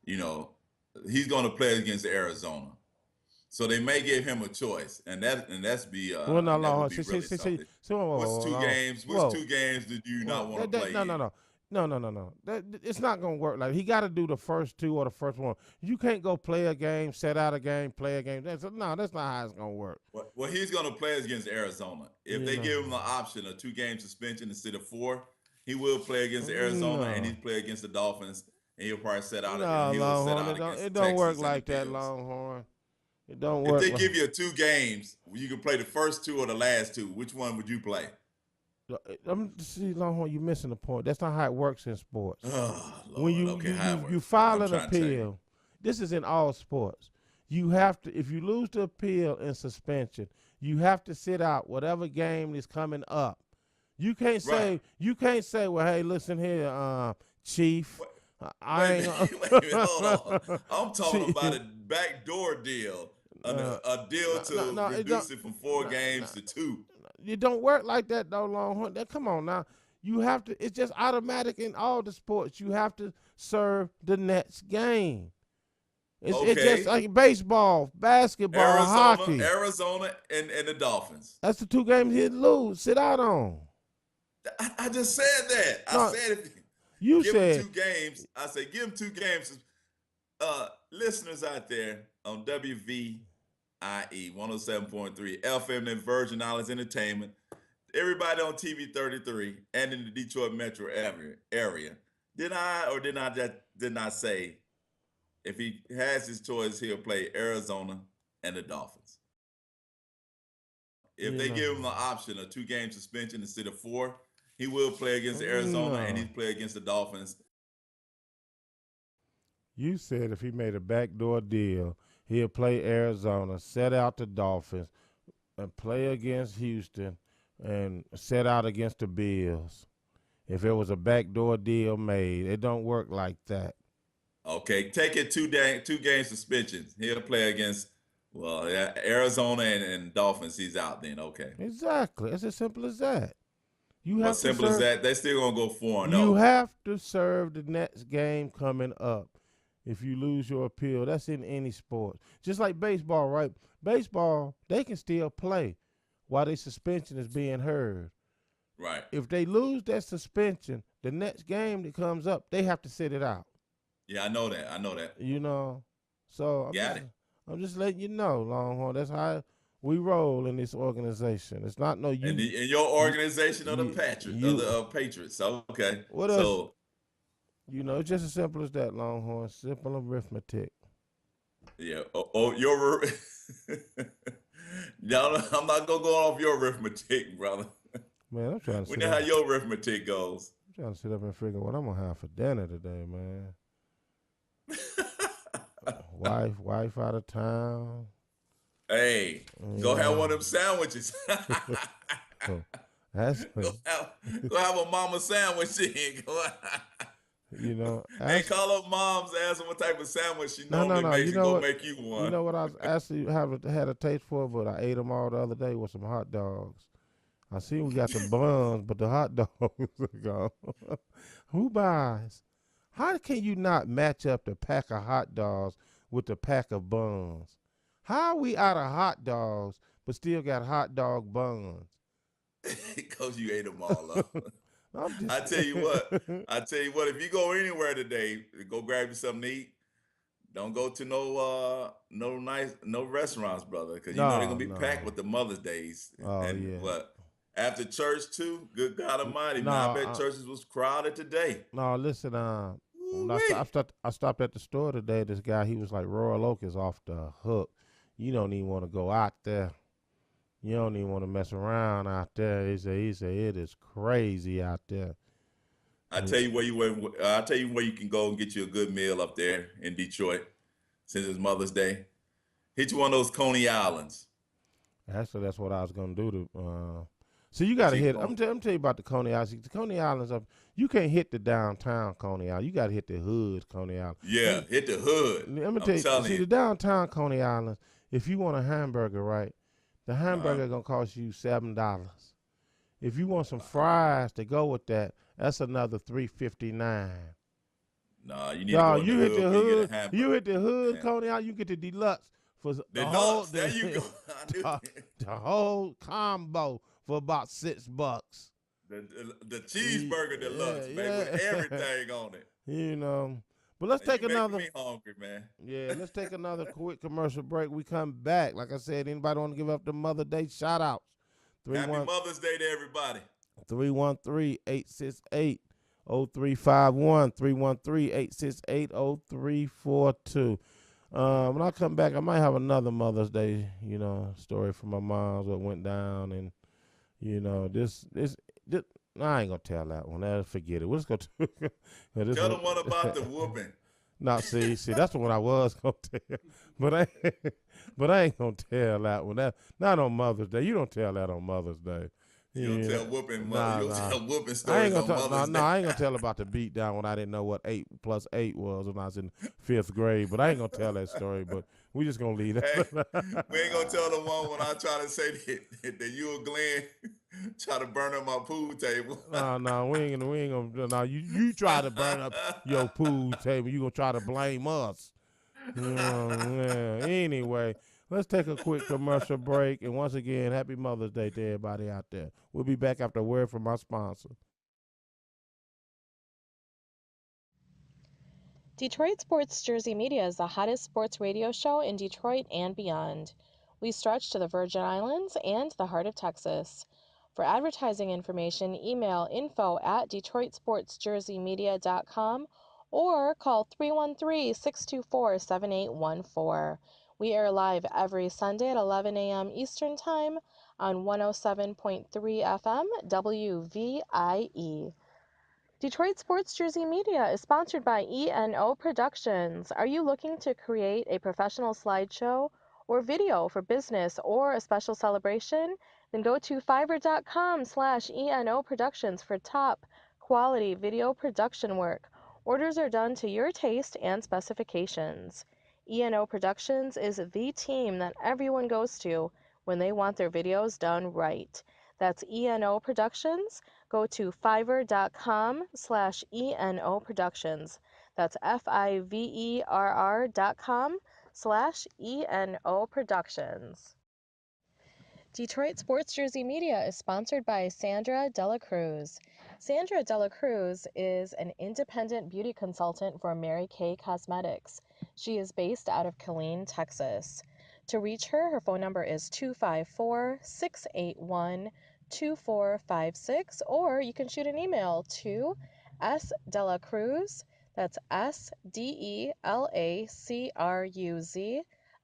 Speaker 3: you know, he's going to play against Arizona. So they may give him a choice, and
Speaker 2: Well, no,
Speaker 3: that would
Speaker 2: no,
Speaker 3: be really something.
Speaker 2: whoa,
Speaker 3: What's two
Speaker 2: no,
Speaker 3: games? What's
Speaker 2: whoa,
Speaker 3: 2 games that you
Speaker 2: whoa,
Speaker 3: not want to play
Speaker 2: no, no,
Speaker 3: in?
Speaker 2: no. No, no, no, no. It's not gonna work like he got to do the first 2 or the first one. You can't go play a game, set out a game, play a game. That's not how it's gonna work.
Speaker 3: Well, he's going to play against Arizona. If
Speaker 2: You
Speaker 3: they
Speaker 2: know,
Speaker 3: give him the option of 2 game suspension instead of 4, he will play against Arizona and
Speaker 2: no,
Speaker 3: he'll play against the Dolphins, and he'll probably set out
Speaker 2: no,
Speaker 3: and he'll set
Speaker 2: Longhorn.
Speaker 3: out against
Speaker 2: It
Speaker 3: the
Speaker 2: don't work
Speaker 3: Texans and the
Speaker 2: like that,
Speaker 3: Bills.
Speaker 2: Longhorn. It don't
Speaker 3: If
Speaker 2: work
Speaker 3: they
Speaker 2: like.
Speaker 3: give you 2 games, you can play the first 2 or the last 2. Which one would you play?
Speaker 2: See, Longhorn, you're missing the point. That's not how it works in sports.
Speaker 3: Oh
Speaker 2: When
Speaker 3: Lord, okay, how it
Speaker 2: you
Speaker 3: works.
Speaker 2: file
Speaker 3: I'm
Speaker 2: an
Speaker 3: trying to tell you.
Speaker 2: appeal, this is in all sports. You have to, if you lose the appeal and suspension, you have to sit out whatever game is coming up.
Speaker 3: Right.
Speaker 2: You can't say, well, hey, listen here, Chief,
Speaker 3: Wait,
Speaker 2: I
Speaker 3: wait a
Speaker 2: ain't
Speaker 3: minute, wait a minute, hold on.
Speaker 2: gonna,
Speaker 3: I'm talking
Speaker 2: Chief,
Speaker 3: about a backdoor deal,
Speaker 2: uh,
Speaker 3: a deal to
Speaker 2: it don't,
Speaker 3: reduce it from four
Speaker 2: no, no,
Speaker 3: games to 2.
Speaker 2: it don't work like that though, Longhorn. Come on now. You have to. It's just automatic in all the sports. You have to serve the next game. It's just
Speaker 3: Okay,
Speaker 2: like baseball, basketball, hockey.
Speaker 3: Arizona, and the Dolphins.
Speaker 2: That's the 2 games he'd lose. Sit out on.
Speaker 3: I just said that. I
Speaker 2: No,
Speaker 3: said if
Speaker 2: you
Speaker 3: give them
Speaker 2: said
Speaker 3: 2 games. I said give them 2 games. Listeners out there on WVIE 107.3 FM and Virgin Islands Entertainment, everybody on TV 33 and in the Detroit metro area. Did not say if he has his choice, he'll play Arizona and the Dolphins. If
Speaker 2: you
Speaker 3: they
Speaker 2: know.
Speaker 3: give him the option of 2 game suspension instead of 4, he will play against Arizona and
Speaker 2: No,
Speaker 3: he'll play against the Dolphins.
Speaker 2: you said if he made a backdoor deal, he'll play Arizona, set out the Dolphins, and play against Houston, and set out against the Bills. If it was a backdoor deal made, it don't work like that.
Speaker 3: Okay, take it 2 game suspension. He'll play against Arizona and Dolphins. He's out then. Okay,
Speaker 2: Exactly. It's as simple as that. You
Speaker 3: but
Speaker 2: have to
Speaker 3: simple as
Speaker 2: serve.
Speaker 3: that, they still gonna go 4 and
Speaker 2: You
Speaker 3: 0.
Speaker 2: have to serve the next game coming up. If you lose your appeal, that's in any sport. Just like baseball, right? Baseball, they can still play while their suspension is being heard.
Speaker 3: Right.
Speaker 2: If they lose that suspension, the next game that comes up, they have to sit it out.
Speaker 3: Yeah, I know that. I know that.
Speaker 2: You know, so
Speaker 3: Got it.
Speaker 2: I'm just letting you know, Longhorn. That's how we roll in this organization. It's not no
Speaker 3: And
Speaker 2: you.
Speaker 3: in your organization of the
Speaker 2: You,
Speaker 3: Patriots. Okay.
Speaker 2: what else?
Speaker 3: So
Speaker 2: You know, it's just as simple as that, Longhorn. Simple arithmetic.
Speaker 3: yeah. Your no, I'm not gonna go off your arithmetic, brother.
Speaker 2: Man, I'm trying to
Speaker 3: We
Speaker 2: sit
Speaker 3: know how
Speaker 2: up.
Speaker 3: your arithmetic goes.
Speaker 2: I'm trying to sit up and figure what I'm gonna have for dinner today, man. Wife out of town.
Speaker 3: Hey,
Speaker 2: You
Speaker 3: go have
Speaker 2: know,
Speaker 3: one of them sandwiches.
Speaker 2: so that's
Speaker 3: go have a mama sandwich.
Speaker 2: you know.
Speaker 3: Hey, call up moms, ask them what type of sandwich she
Speaker 2: No,
Speaker 3: normally makes,
Speaker 2: You
Speaker 3: and
Speaker 2: know
Speaker 3: go
Speaker 2: what?
Speaker 3: make you one.
Speaker 2: You know what I was actually had a taste for, but I ate them all the other day with some hot dogs. I see we got the buns, but the hot dogs are gone. Who buys? How can you not match up the pack of hot dogs with the pack of buns? How are we out of hot dogs but still got hot dog buns?
Speaker 3: Because you ate them all up.
Speaker 2: I'm just
Speaker 3: I tell you what, if you go anywhere today, go grab you something to eat. Don't go to no restaurants, brother, because you know they're
Speaker 2: No,
Speaker 3: gonna be packed
Speaker 2: no.
Speaker 3: with the Mother's Days.
Speaker 2: Oh
Speaker 3: And
Speaker 2: yeah.
Speaker 3: what after church too? Good God Almighty,
Speaker 2: No,
Speaker 3: man! I bet churches was crowded today.
Speaker 2: no. Listen, when
Speaker 3: Woo-wee.
Speaker 2: I stopped at the store today. This guy, he was like, Royal Oak is off the hook. You don't even want to go out there. You don't even want to mess around out there. He said it is crazy out there.
Speaker 3: I tell you I tell you where you can go and get you a good meal up there in Detroit, since it's Mother's Day. Hit you one of those Coney Islands.
Speaker 2: Actually, that's what I was gonna do. So you got
Speaker 3: But
Speaker 2: to
Speaker 3: you
Speaker 2: hit.
Speaker 3: going
Speaker 2: I'm tell you about the Coney Islands. The Coney Islands up. You can't hit the downtown Coney Island. You got to hit the hoods Coney Island.
Speaker 3: Yeah, hit the hood.
Speaker 2: Let me
Speaker 3: I'm
Speaker 2: tell you.
Speaker 3: telling
Speaker 2: See
Speaker 3: you.
Speaker 2: the downtown Coney Islands. If you want a hamburger, right, the
Speaker 3: Uh-huh.
Speaker 2: hamburger gonna cost you $7. If you want some fries to go with that, that's another $3.59.
Speaker 3: Nah, you need to
Speaker 2: No,
Speaker 3: go in the
Speaker 2: you hit
Speaker 3: hood
Speaker 2: the
Speaker 3: where you get a
Speaker 2: hood. You
Speaker 3: hamburger.
Speaker 2: hit the hood
Speaker 3: Yeah.
Speaker 2: Coney Island. You get the deluxe for the whole
Speaker 3: Deluxe. There you go. I knew
Speaker 2: the whole combo for about $6.
Speaker 3: the cheeseburger deluxe,
Speaker 2: Yeah,
Speaker 3: baby, with
Speaker 2: yeah.
Speaker 3: everything on it.
Speaker 2: You know. But let's
Speaker 3: Man,
Speaker 2: take
Speaker 3: you making
Speaker 2: another.
Speaker 3: me hungry, man.
Speaker 2: Yeah, let's take another quick commercial break. We come back. Like I said, anybody want to give up the Mother Day shout outs?
Speaker 3: Happy Mother's Day to everybody.
Speaker 2: 313-868-0351. 313-868-0342. When I come back, I might have another Mother's Day, story from my mom's what went down, and this I ain't gonna tell that one. Forget it. We'll just go to
Speaker 3: Tell them one about the whooping.
Speaker 2: No, see, that's the one I was gonna tell, but I ain't gonna tell that one. That not on Mother's Day. You don't tell that on Mother's Day.
Speaker 3: You don't tell whooping mother. You don't tell whooping
Speaker 2: I ain't
Speaker 3: stories on
Speaker 2: gonna
Speaker 3: Mother's Day.
Speaker 2: I ain't gonna tell about the beat down when I didn't know what 8 + 8 was when I was in 5th grade. But I ain't gonna tell that story. But we just gonna leave that.
Speaker 3: Hey, we ain't gonna tell the one when I try to say that you or Glenn try to burn up my pool table.
Speaker 2: No, we ain't gonna. No, you try to burn up your pool table. You gonna try to blame us. Yeah. Anyway, let's take a quick commercial break. And once again, happy Mother's Day to everybody out there. We'll be back after a word from our sponsor.
Speaker 5: Detroit Sports Jersey Media is the hottest sports radio show in Detroit and beyond. We stretch to the Virgin Islands and the heart of Texas. For advertising information, email info@detroitsportsjerseymedia.com or call 313-624-7814. We air live every Sunday at 11 a.m. Eastern Time on 107.3 FM WVIE. Detroit Sports Jersey Media is sponsored by E&O Productions. Are you looking to create a professional slideshow or video for business or a special celebration? Then go to fiverr.com/E&O Productions for top quality video production work. Orders are done to your taste and specifications. E&O Productions is the team that everyone goes to when they want their videos done right. That's E&O Productions. Go to fiverr.com/ENO Productions. That's FIVERR.com/ENO Productions. Detroit Sports Jersey Media is sponsored by Sandra Dela Cruz. Sandra Dela Cruz is an independent beauty consultant for Mary Kay Cosmetics. She is based out of Killeen, Texas. To reach her, her phone number is 254-681-2456, or you can shoot an email to sdelacruz, that's SDELACRUZ,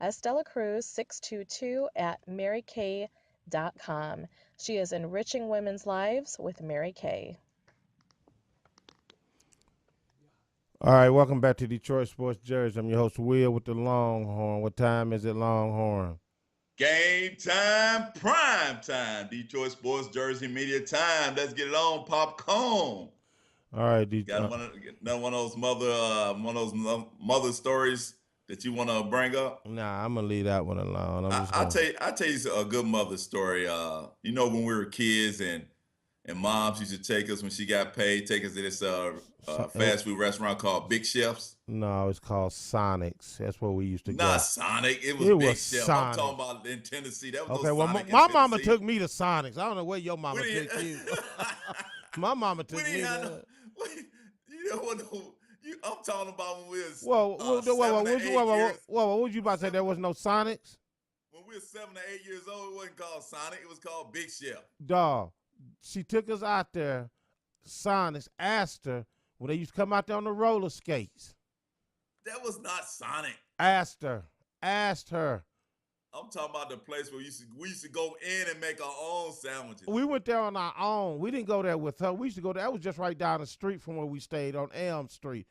Speaker 5: sdelacruz622 at marykay.com. She is enriching women's lives with Mary Kay.
Speaker 2: All right, welcome back to Detroit Sports Jersey. I'm your host, Will, with the Longhorn. What time is it, Longhorn?
Speaker 3: Game time, prime time. Detroit Sports Jersey Media time. Let's get it on, popcorn.
Speaker 2: All right,
Speaker 3: Got another one of those mother stories that you want to bring up?
Speaker 2: Nah, I'm gonna leave that one alone.
Speaker 3: I'll tell you a good mother story. When we were kids and moms used to take us when she got paid, take us to this fast food restaurant called Big Chef's.
Speaker 2: No, it's called Sonic's. That's where we used to go.
Speaker 3: Not Sonic. It was Big Chef. I'm talking about in Tennessee. That was
Speaker 2: okay. Well, my mama took me to Sonic's. I don't know where your mama took you. My mama took me.
Speaker 3: I'm talking about when we was
Speaker 2: Whoa,
Speaker 3: 7 to 8 years.
Speaker 2: what was you about to say? There was no Sonics?
Speaker 3: When we were 7 to 8 years old, it wasn't called Sonic. It was called Big Chef.
Speaker 2: Dog, she took us out there. Sonics asked her when they used to come out there on the roller skates.
Speaker 3: That was not Sonic.
Speaker 2: Asked her.
Speaker 3: I'm talking about the place where we used to go in and make our own sandwiches.
Speaker 2: We went there on our own. We didn't go there with her. We used to go there. That was just right down the street from where we stayed on Elm Street.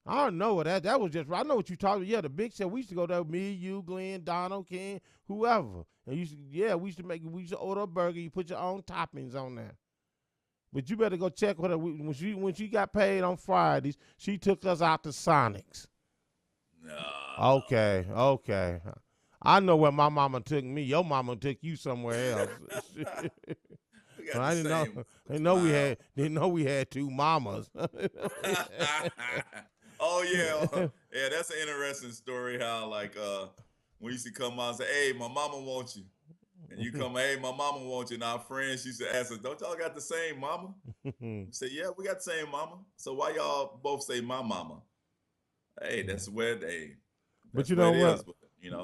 Speaker 2: I don't know what that was just. I know what you talking about. Yeah, the Big Chef. We used to go there. Me, you, Glenn, Donald, King, whoever. And we used to order a burger. You put your own toppings on there. But you better go check with her. When she got paid on Fridays, she took us out to Sonics.
Speaker 3: No.
Speaker 2: Okay. I know where my mama took me. Your mama took you somewhere else. I didn't know we had two mamas.
Speaker 3: Oh yeah, yeah. That's an interesting story. How like when you used to come out and say, "Hey, my mama wants you," and you come, "Hey, my mama wants you," and our friends used to ask us, "Don't y'all got the same mama?" We say, "Yeah, we got the same mama." So why y'all both say my mama? Hey, that's where they.
Speaker 2: But you know what?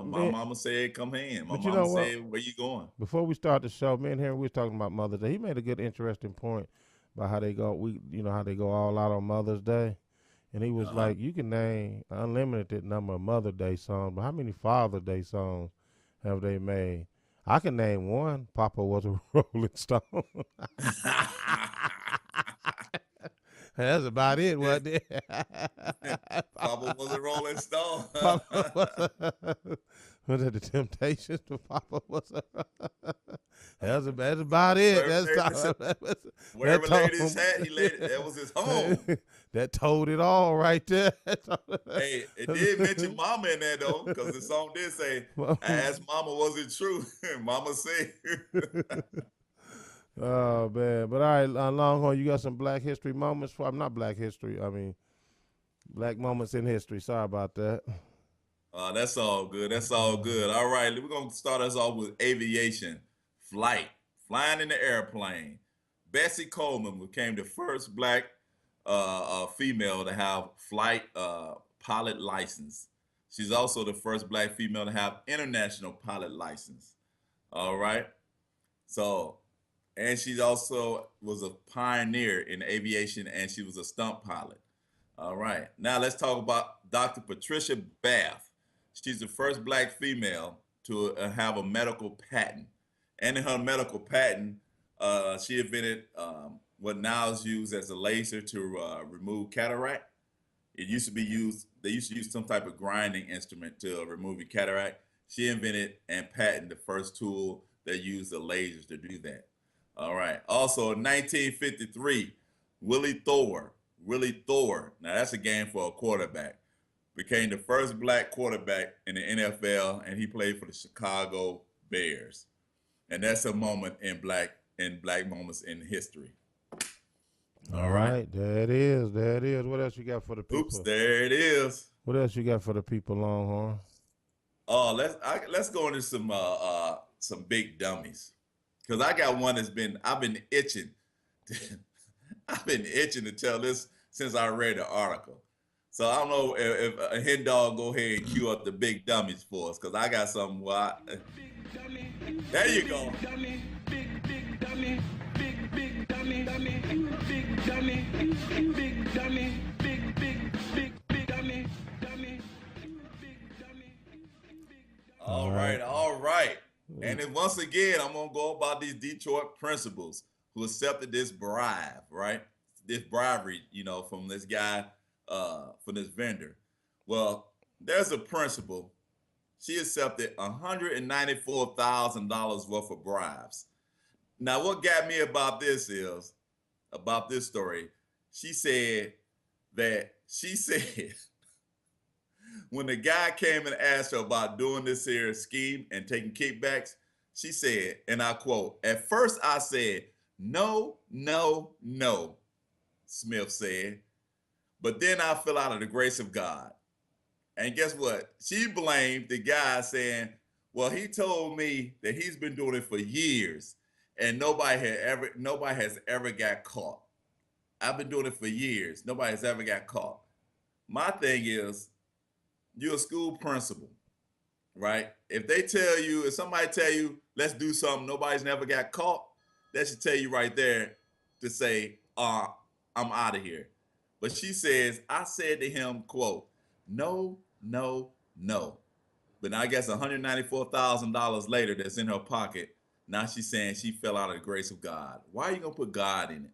Speaker 3: My mama said, "Come in." My
Speaker 2: But you
Speaker 3: mama
Speaker 2: know what?
Speaker 3: said, "Where you going?"
Speaker 2: Before we start the show, me and Henry, we was talking about Mother's Day. He made a good, interesting point about how they go. How they go all out on Mother's Day, and he was like, "You can name an unlimited number of Mother's Day songs, but how many Father's Day songs have they made?" I can name one. Papa was a Rolling Stone. That's about it, wasn't it?
Speaker 3: Papa was a Rolling Stone.
Speaker 2: Was it the Temptations? Papa was a. That's about it.
Speaker 3: Wherever laid his hat, he laid it. That was his home.
Speaker 2: That told it all right there.
Speaker 3: Hey, it did mention Mama in there though, because the song did say, "I asked Mama, was it true?" Mama said.
Speaker 2: Oh man, but all right, Longhorn, you got some Black History moments for? I'm not Black History. I mean, Black moments in history. Sorry about that.
Speaker 3: That's all good. That's all good. All right, we're gonna start us off with aviation, flying in the airplane. Bessie Coleman became the first Black female to have flight pilot license. She's also the first Black female to have international pilot license. All right, so. And she also was a pioneer in aviation, and she was a stunt pilot. All right. Now let's talk about Dr. Patricia Bath. She's the first Black female to have a medical patent. And in her medical patent, she invented what now is used as a laser to remove cataract. It used to be used, they used to use some type of grinding instrument to remove your cataract. She invented and patented the first tool that used the lasers to do that. All right. Also, in 1953, Willie Thor. Now that's a game for a quarterback. Became the first Black quarterback in the NFL, and he played for the Chicago Bears. And that's a moment in Black moments in history.
Speaker 2: All right. There it is. What else you got for the people?
Speaker 3: Oops, there it is.
Speaker 2: What else you got for the people, Longhorn?
Speaker 3: Let's go into some big dummies. Because I got one I've been itching. I've been itching to tell this since I read the article. So I don't know if a hen dog go ahead and cue up the big dummies for us, because I got something. There you go. All right. And then once again, I'm going to go about these Detroit principals who accepted this bribe, right? This bribery, from this guy, from this vendor. Well, there's a principal. She accepted $194,000 worth of bribes. Now, what got me about this story, she said when the guy came and asked her about doing this here scheme and taking kickbacks, she said, and I quote, "At first I said, no, no, no," Smith said, "but then I fell out of the grace of God." And guess what? She blamed the guy, saying, "Well, he told me that he's been doing it for years and nobody has ever got caught. I've been doing it for years. Nobody has ever got caught." my thing is, you're a school principal, right? If somebody tell you, let's do something, nobody's never got caught, that should tell you right there to say, I'm out of here. But she says, I said to him, quote, no, no, no. But now I guess $194,000 later that's in her pocket, now she's saying she fell out of the grace of God. Why are you going to put God in it?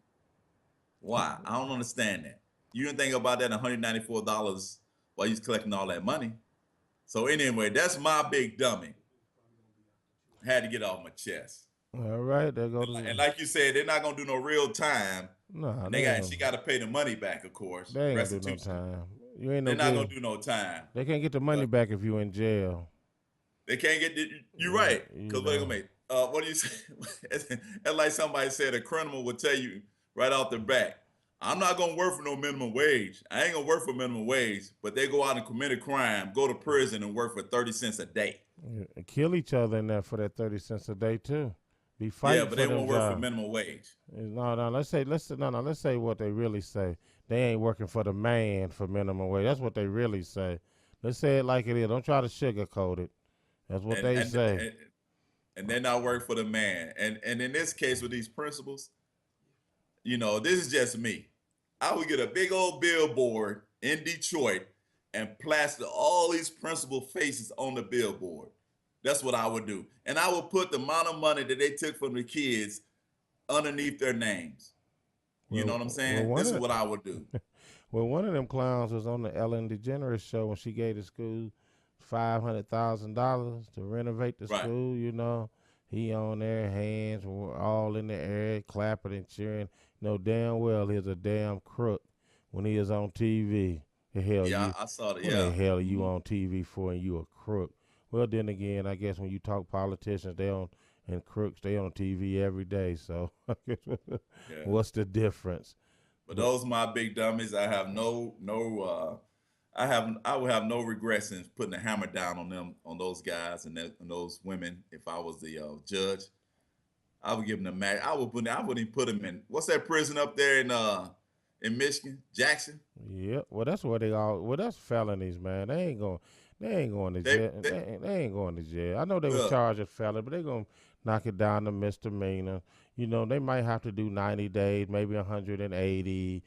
Speaker 3: Why? I don't understand that. You didn't think about that $194 while you're collecting all that money. So anyway, that's my big dummy. Had to get off my chest.
Speaker 2: All right, there go
Speaker 3: And like you said, they're not gonna do no real time.
Speaker 2: Nah,
Speaker 3: And she got to pay the money back, of course.
Speaker 2: they ain't gonna do no
Speaker 3: Restitution.
Speaker 2: time. You ain't
Speaker 3: They're
Speaker 2: no
Speaker 3: not
Speaker 2: good.
Speaker 3: gonna do no time.
Speaker 2: They can't get the money
Speaker 3: But
Speaker 2: back if you in jail.
Speaker 3: they can't get. You're right. Because what are gonna make? What do you say? It's like somebody said, a criminal would tell you right off the bat, I'm not gonna work for no minimum wage. I ain't gonna work for minimum wage. But they go out and commit a crime, go to prison, and work for 30 cents a day.
Speaker 2: Yeah, kill each other in there for that 30 cents a day too. Be fighting
Speaker 3: Yeah, but
Speaker 2: for
Speaker 3: they
Speaker 2: them
Speaker 3: won't work for
Speaker 2: jobs.
Speaker 3: minimum wage.
Speaker 2: No. Let's say what they really say. They ain't working for the man for minimum wage. That's what they really say. Let's say it like it is. Don't try to sugarcoat it. That's what they say.
Speaker 3: And they're not working for the man. And in this case with these principals, this is just me. I would get a big old billboard in Detroit and plaster all these principal faces on the billboard. That's what I would do. And I would put the amount of money that they took from the kids underneath their names. You know what I'm saying? This is what I would do.
Speaker 2: Well, one of them clowns was on the Ellen DeGeneres show when she gave the school $500,000 to renovate the school. He on there, hands were all in the air, clapping and cheering. Know damn well he's a damn crook when he is on TV. The hell
Speaker 3: I saw that.
Speaker 2: What the hell are you on TV for and you a crook? Well, then again, I guess when you talk politicians, and crooks, they on TV every day. So what's the difference?
Speaker 3: But those are my big dummies. I have I would have no regrets in putting a hammer down on them, on those guys and those women. If I was the judge, I would give them the match. I wouldn't even put them in. What's that prison up there in Michigan, Jackson?
Speaker 2: Yeah, well, that's where that's felonies, man. They ain't going to jail. They ain't going to jail. I know they was charged with felony, but they gonna knock it down to misdemeanor. They might have to do 90 days, maybe 180.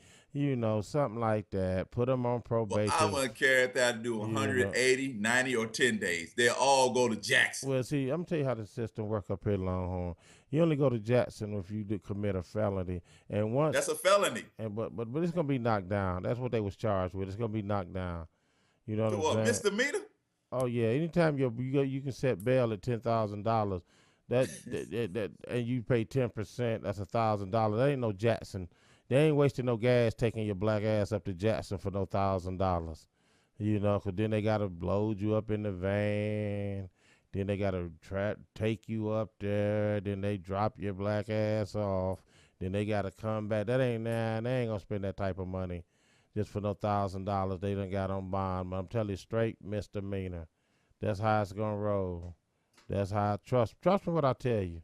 Speaker 2: Something like that. Put them on probation.
Speaker 3: Well, I wouldn't care if they had to do 180, 90, or 10 days. They'll all go to Jackson.
Speaker 2: Well, see, I'm gonna tell you how the system work up here at Longhorn. You only go to Jackson if you do commit a felony, and once
Speaker 3: that's a felony.
Speaker 2: And but it's gonna be knocked down. That's what they was charged with. It's gonna be knocked down. You know what I'm saying?
Speaker 3: Misdemeanor?
Speaker 2: Oh yeah. Anytime you can set bail at $10,000. That and you pay 10%. That's $1,000. That ain't no Jackson. They ain't wasting no gas taking your black ass up to Jackson for no $1,000. Cause then they gotta load you up in the van. Then they gotta take you up there. Then they drop your black ass off. Then they gotta come back. They ain't gonna spend that type of money just for no $1,000 they done got on bond. But I'm telling you, straight misdemeanor. That's how it's gonna roll. That's how I trust me what I tell you.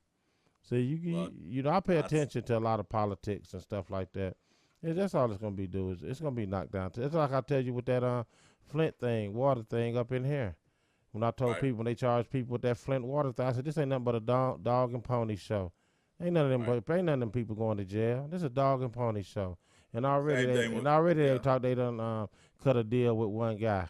Speaker 2: See, I pay attention to a lot of politics and stuff like that. Yeah, that's all it's gonna be it's gonna be knocked down. It's like I tell you with that Flint thing, water thing up in here. When I told people, when they charge people with that Flint water thing, I said this ain't nothing but a dog and pony show. Ain't none of them people going to jail. This is a dog and pony show. And already they done cut a deal with one guy.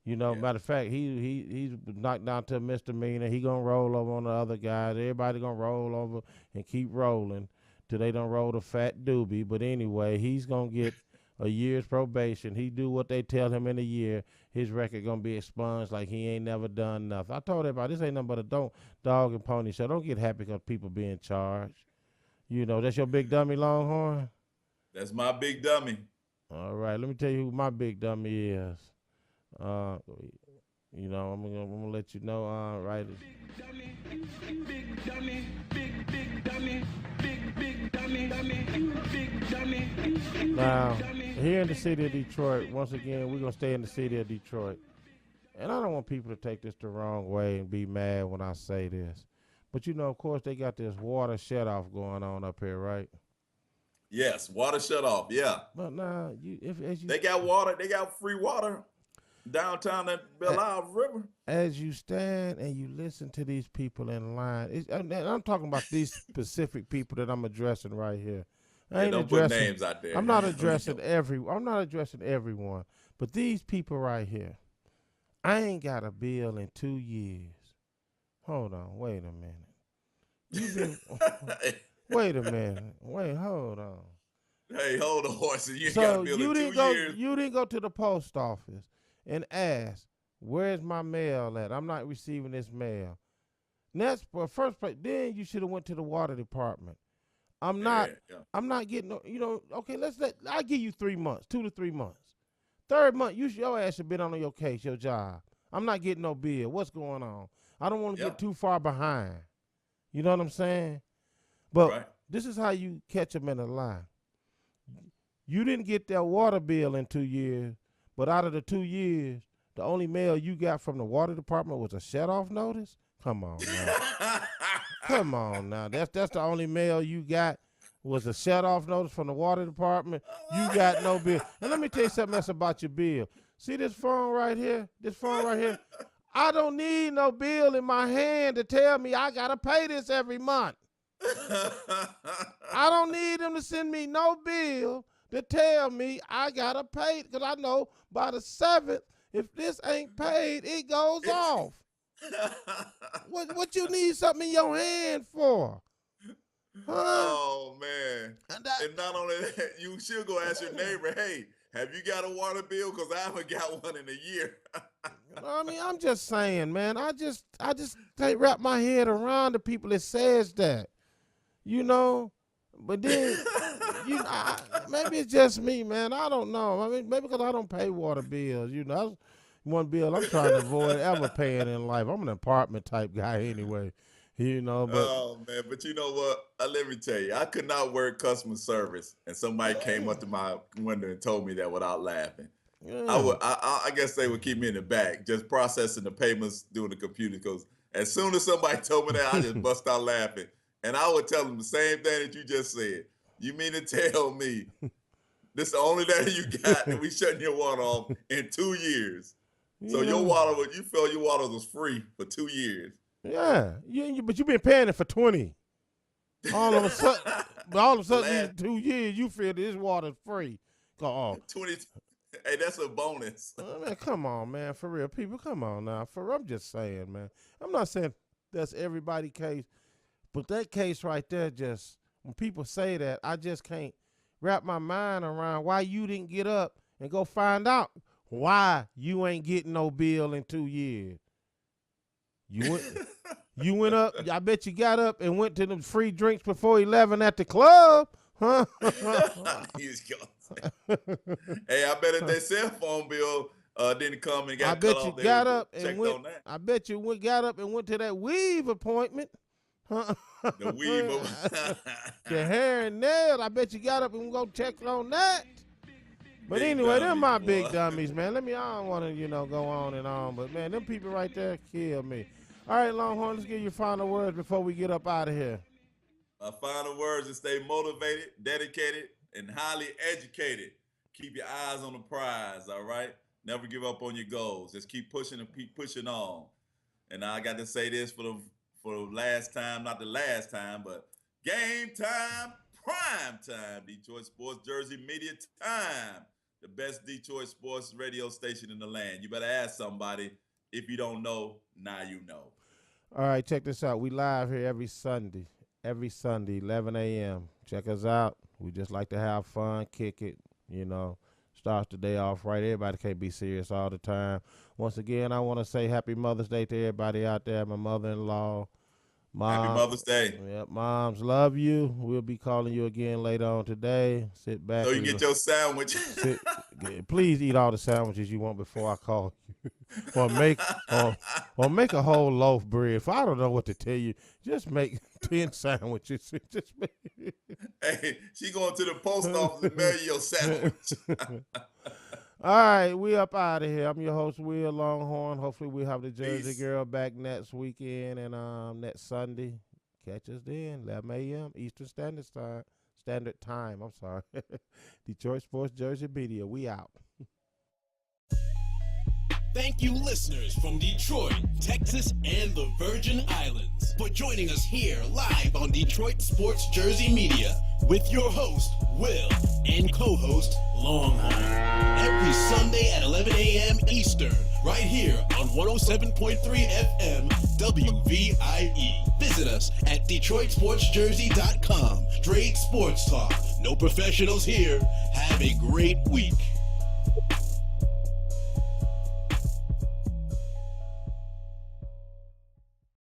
Speaker 2: Matter of fact, he's knocked down to a misdemeanor. He gonna roll over on the other guys. Everybody gonna roll over and keep rolling till they done roll the fat doobie. But anyway, he's gonna get a year's probation. He do what they tell him in a year. His record gonna be expunged like he ain't never done nothing. I told everybody this ain't nothing but a dog and pony show. Don't get happy because people being charged. That's your big dummy, Longhorn.
Speaker 3: That's my big dummy.
Speaker 2: All right, let me tell you who my big dummy is. I'm gonna let you know. Right. Big dummy, big dummy, big dummy, big dummy. Now, here in the city of Detroit, once again, we're gonna stay in the city of Detroit, and I don't want people to take this the wrong way and be mad when I say this, but of course, they got this water shut off going on up here, right?
Speaker 3: Yes, water shut off. Yeah,
Speaker 2: But now, as you
Speaker 3: they got water. They got free water downtown at Belle Isle River.
Speaker 2: as you stand and you listen to these people in line, and I'm talking about these specific people that I'm addressing right here. I
Speaker 3: Yeah,
Speaker 2: ain't
Speaker 3: don't put
Speaker 2: addressing.
Speaker 3: names out there.
Speaker 2: I'm not addressing I'm not addressing everyone, but these people right here. I ain't got a bill in 2 years. Hold on, wait a minute. You been wait a minute. Wait, hold on.
Speaker 3: Hey, hold the horses. You ain't got a
Speaker 2: So
Speaker 3: bill in 2 years.
Speaker 2: you didn't go to the post office and ask, where's my mail at? I'm not receiving this mail. And that's for first place. Then you should have went to the water department. I'm not
Speaker 3: Yeah.
Speaker 2: I'm not getting okay, I'll give you 3 months, 2 to 3 months. Third month, your ass should been on your case, your job. I'm not getting no bill. What's going on? I don't want to get too far behind. You know what I'm saying? But this is how you catch them in a lie. You didn't get that water bill in 2 years, but out of the 2 years, the only mail you got from the water department was a shut-off notice? Come on now. Come on now. That's the only mail you got was a shut-off notice from the water department. You got no bill. And let me tell you something else about your bill. See this phone right here? This phone right here? I don't need no bill in my hand to tell me I got to pay this every month. I don't need them to send me no bill to tell me I got to pay, because I know by the 7th, if this ain't paid, it goes off. What you need something in your hand for? Huh?
Speaker 3: Oh, man. And not only that, you should go ask your neighbor, hey, have you got a water bill? Because I haven't got one in a year.
Speaker 2: I mean, I'm just saying, man. I just can't wrap my head around the people that says that. But then, maybe it's just me, man. I don't know. I mean, maybe because I don't pay water bills. That's one bill I'm trying to avoid ever paying in life. I'm an apartment type guy anyway. But
Speaker 3: oh, man. But you know what? Let me tell you, I could not work customer service, and somebody came up to my window and told me that without laughing.
Speaker 2: yeah.
Speaker 3: I guess they would keep me in the back, just processing the payments doing the computer. Because as soon as somebody told me that, I just bust out laughing. And I would tell them the same thing that you just said. You mean to tell me this is the only day you got that we shutting your water off in 2 years? So you felt your water was free for 2 years.
Speaker 2: Yeah, but you've been paying it for 20. All of a sudden, in 2 years, you feel this water's free.
Speaker 3: 20. Hey, that's a bonus.
Speaker 2: Man, come on, man, for real, people, come on now. I'm just saying, man. I'm not saying that's everybody's case, but that case right there, just when people say that, I just can't wrap my mind around why you didn't get up and go find out why you ain't getting no bill in 2 years. You went up. I bet you got up and went to them free drinks before 11 at the club, huh?
Speaker 3: Hey, I bet if their cell phone bill didn't come and got cut off,
Speaker 2: I bet you got up and went to that weave appointment. Huh?
Speaker 3: The weave,
Speaker 2: the hair and nails. I bet you got up and go check on that. But anyway, they're my big dummies, man. I don't want to, go on and on. But, man, them people right there kill me. All right, Longhorn, let's get your final words before we get up out of here.
Speaker 3: My final words is stay motivated, dedicated, and highly educated. Keep your eyes on the prize, all right? Never give up on your goals. Just keep pushing and keep pushing on. And I got to say this for the last time, not the last time, but game time, prime time, Detroit Sports Jersey Media time. The best Detroit sports radio station in the land. You better ask somebody. If you don't know, now you know.
Speaker 2: All right, check this out. We live here every Sunday, 11 a.m. Check us out. We just like to have fun, kick it, start the day off right. Everybody can't be serious all the time. Once again, I want to say happy Mother's Day to everybody out there, my mother-in-law. Mom,
Speaker 3: happy Mother's Day.
Speaker 2: Yep, moms love you. We'll be calling you again later on today. Sit back.
Speaker 3: So you get your sandwich.
Speaker 2: Please eat all the sandwiches you want before I call you. or make a whole loaf bread. I don't know what to tell you. Just make 10 sandwiches.
Speaker 3: Hey, she going to the post office and mail you your sandwich.
Speaker 2: All right, we up out of here. I'm your host, Will Longhorn. Hopefully we'll have the Jersey Girl back next weekend and next Sunday. Catch us then, 11 a.m. Eastern Standard Time. Standard Time. I'm sorry. Detroit Sports Jersey Media. We out.
Speaker 1: Thank you, listeners from Detroit, Texas, and the Virgin Islands, for joining us here live on Detroit Sports Jersey Media with your host, Will, and co-host, Longhorn. Every Sunday at 11 a.m. Eastern, right here on 107.3 FM, WVIE. Visit us at DetroitSportsJersey.com. Straight sports talk. No professionals here. Have a great week.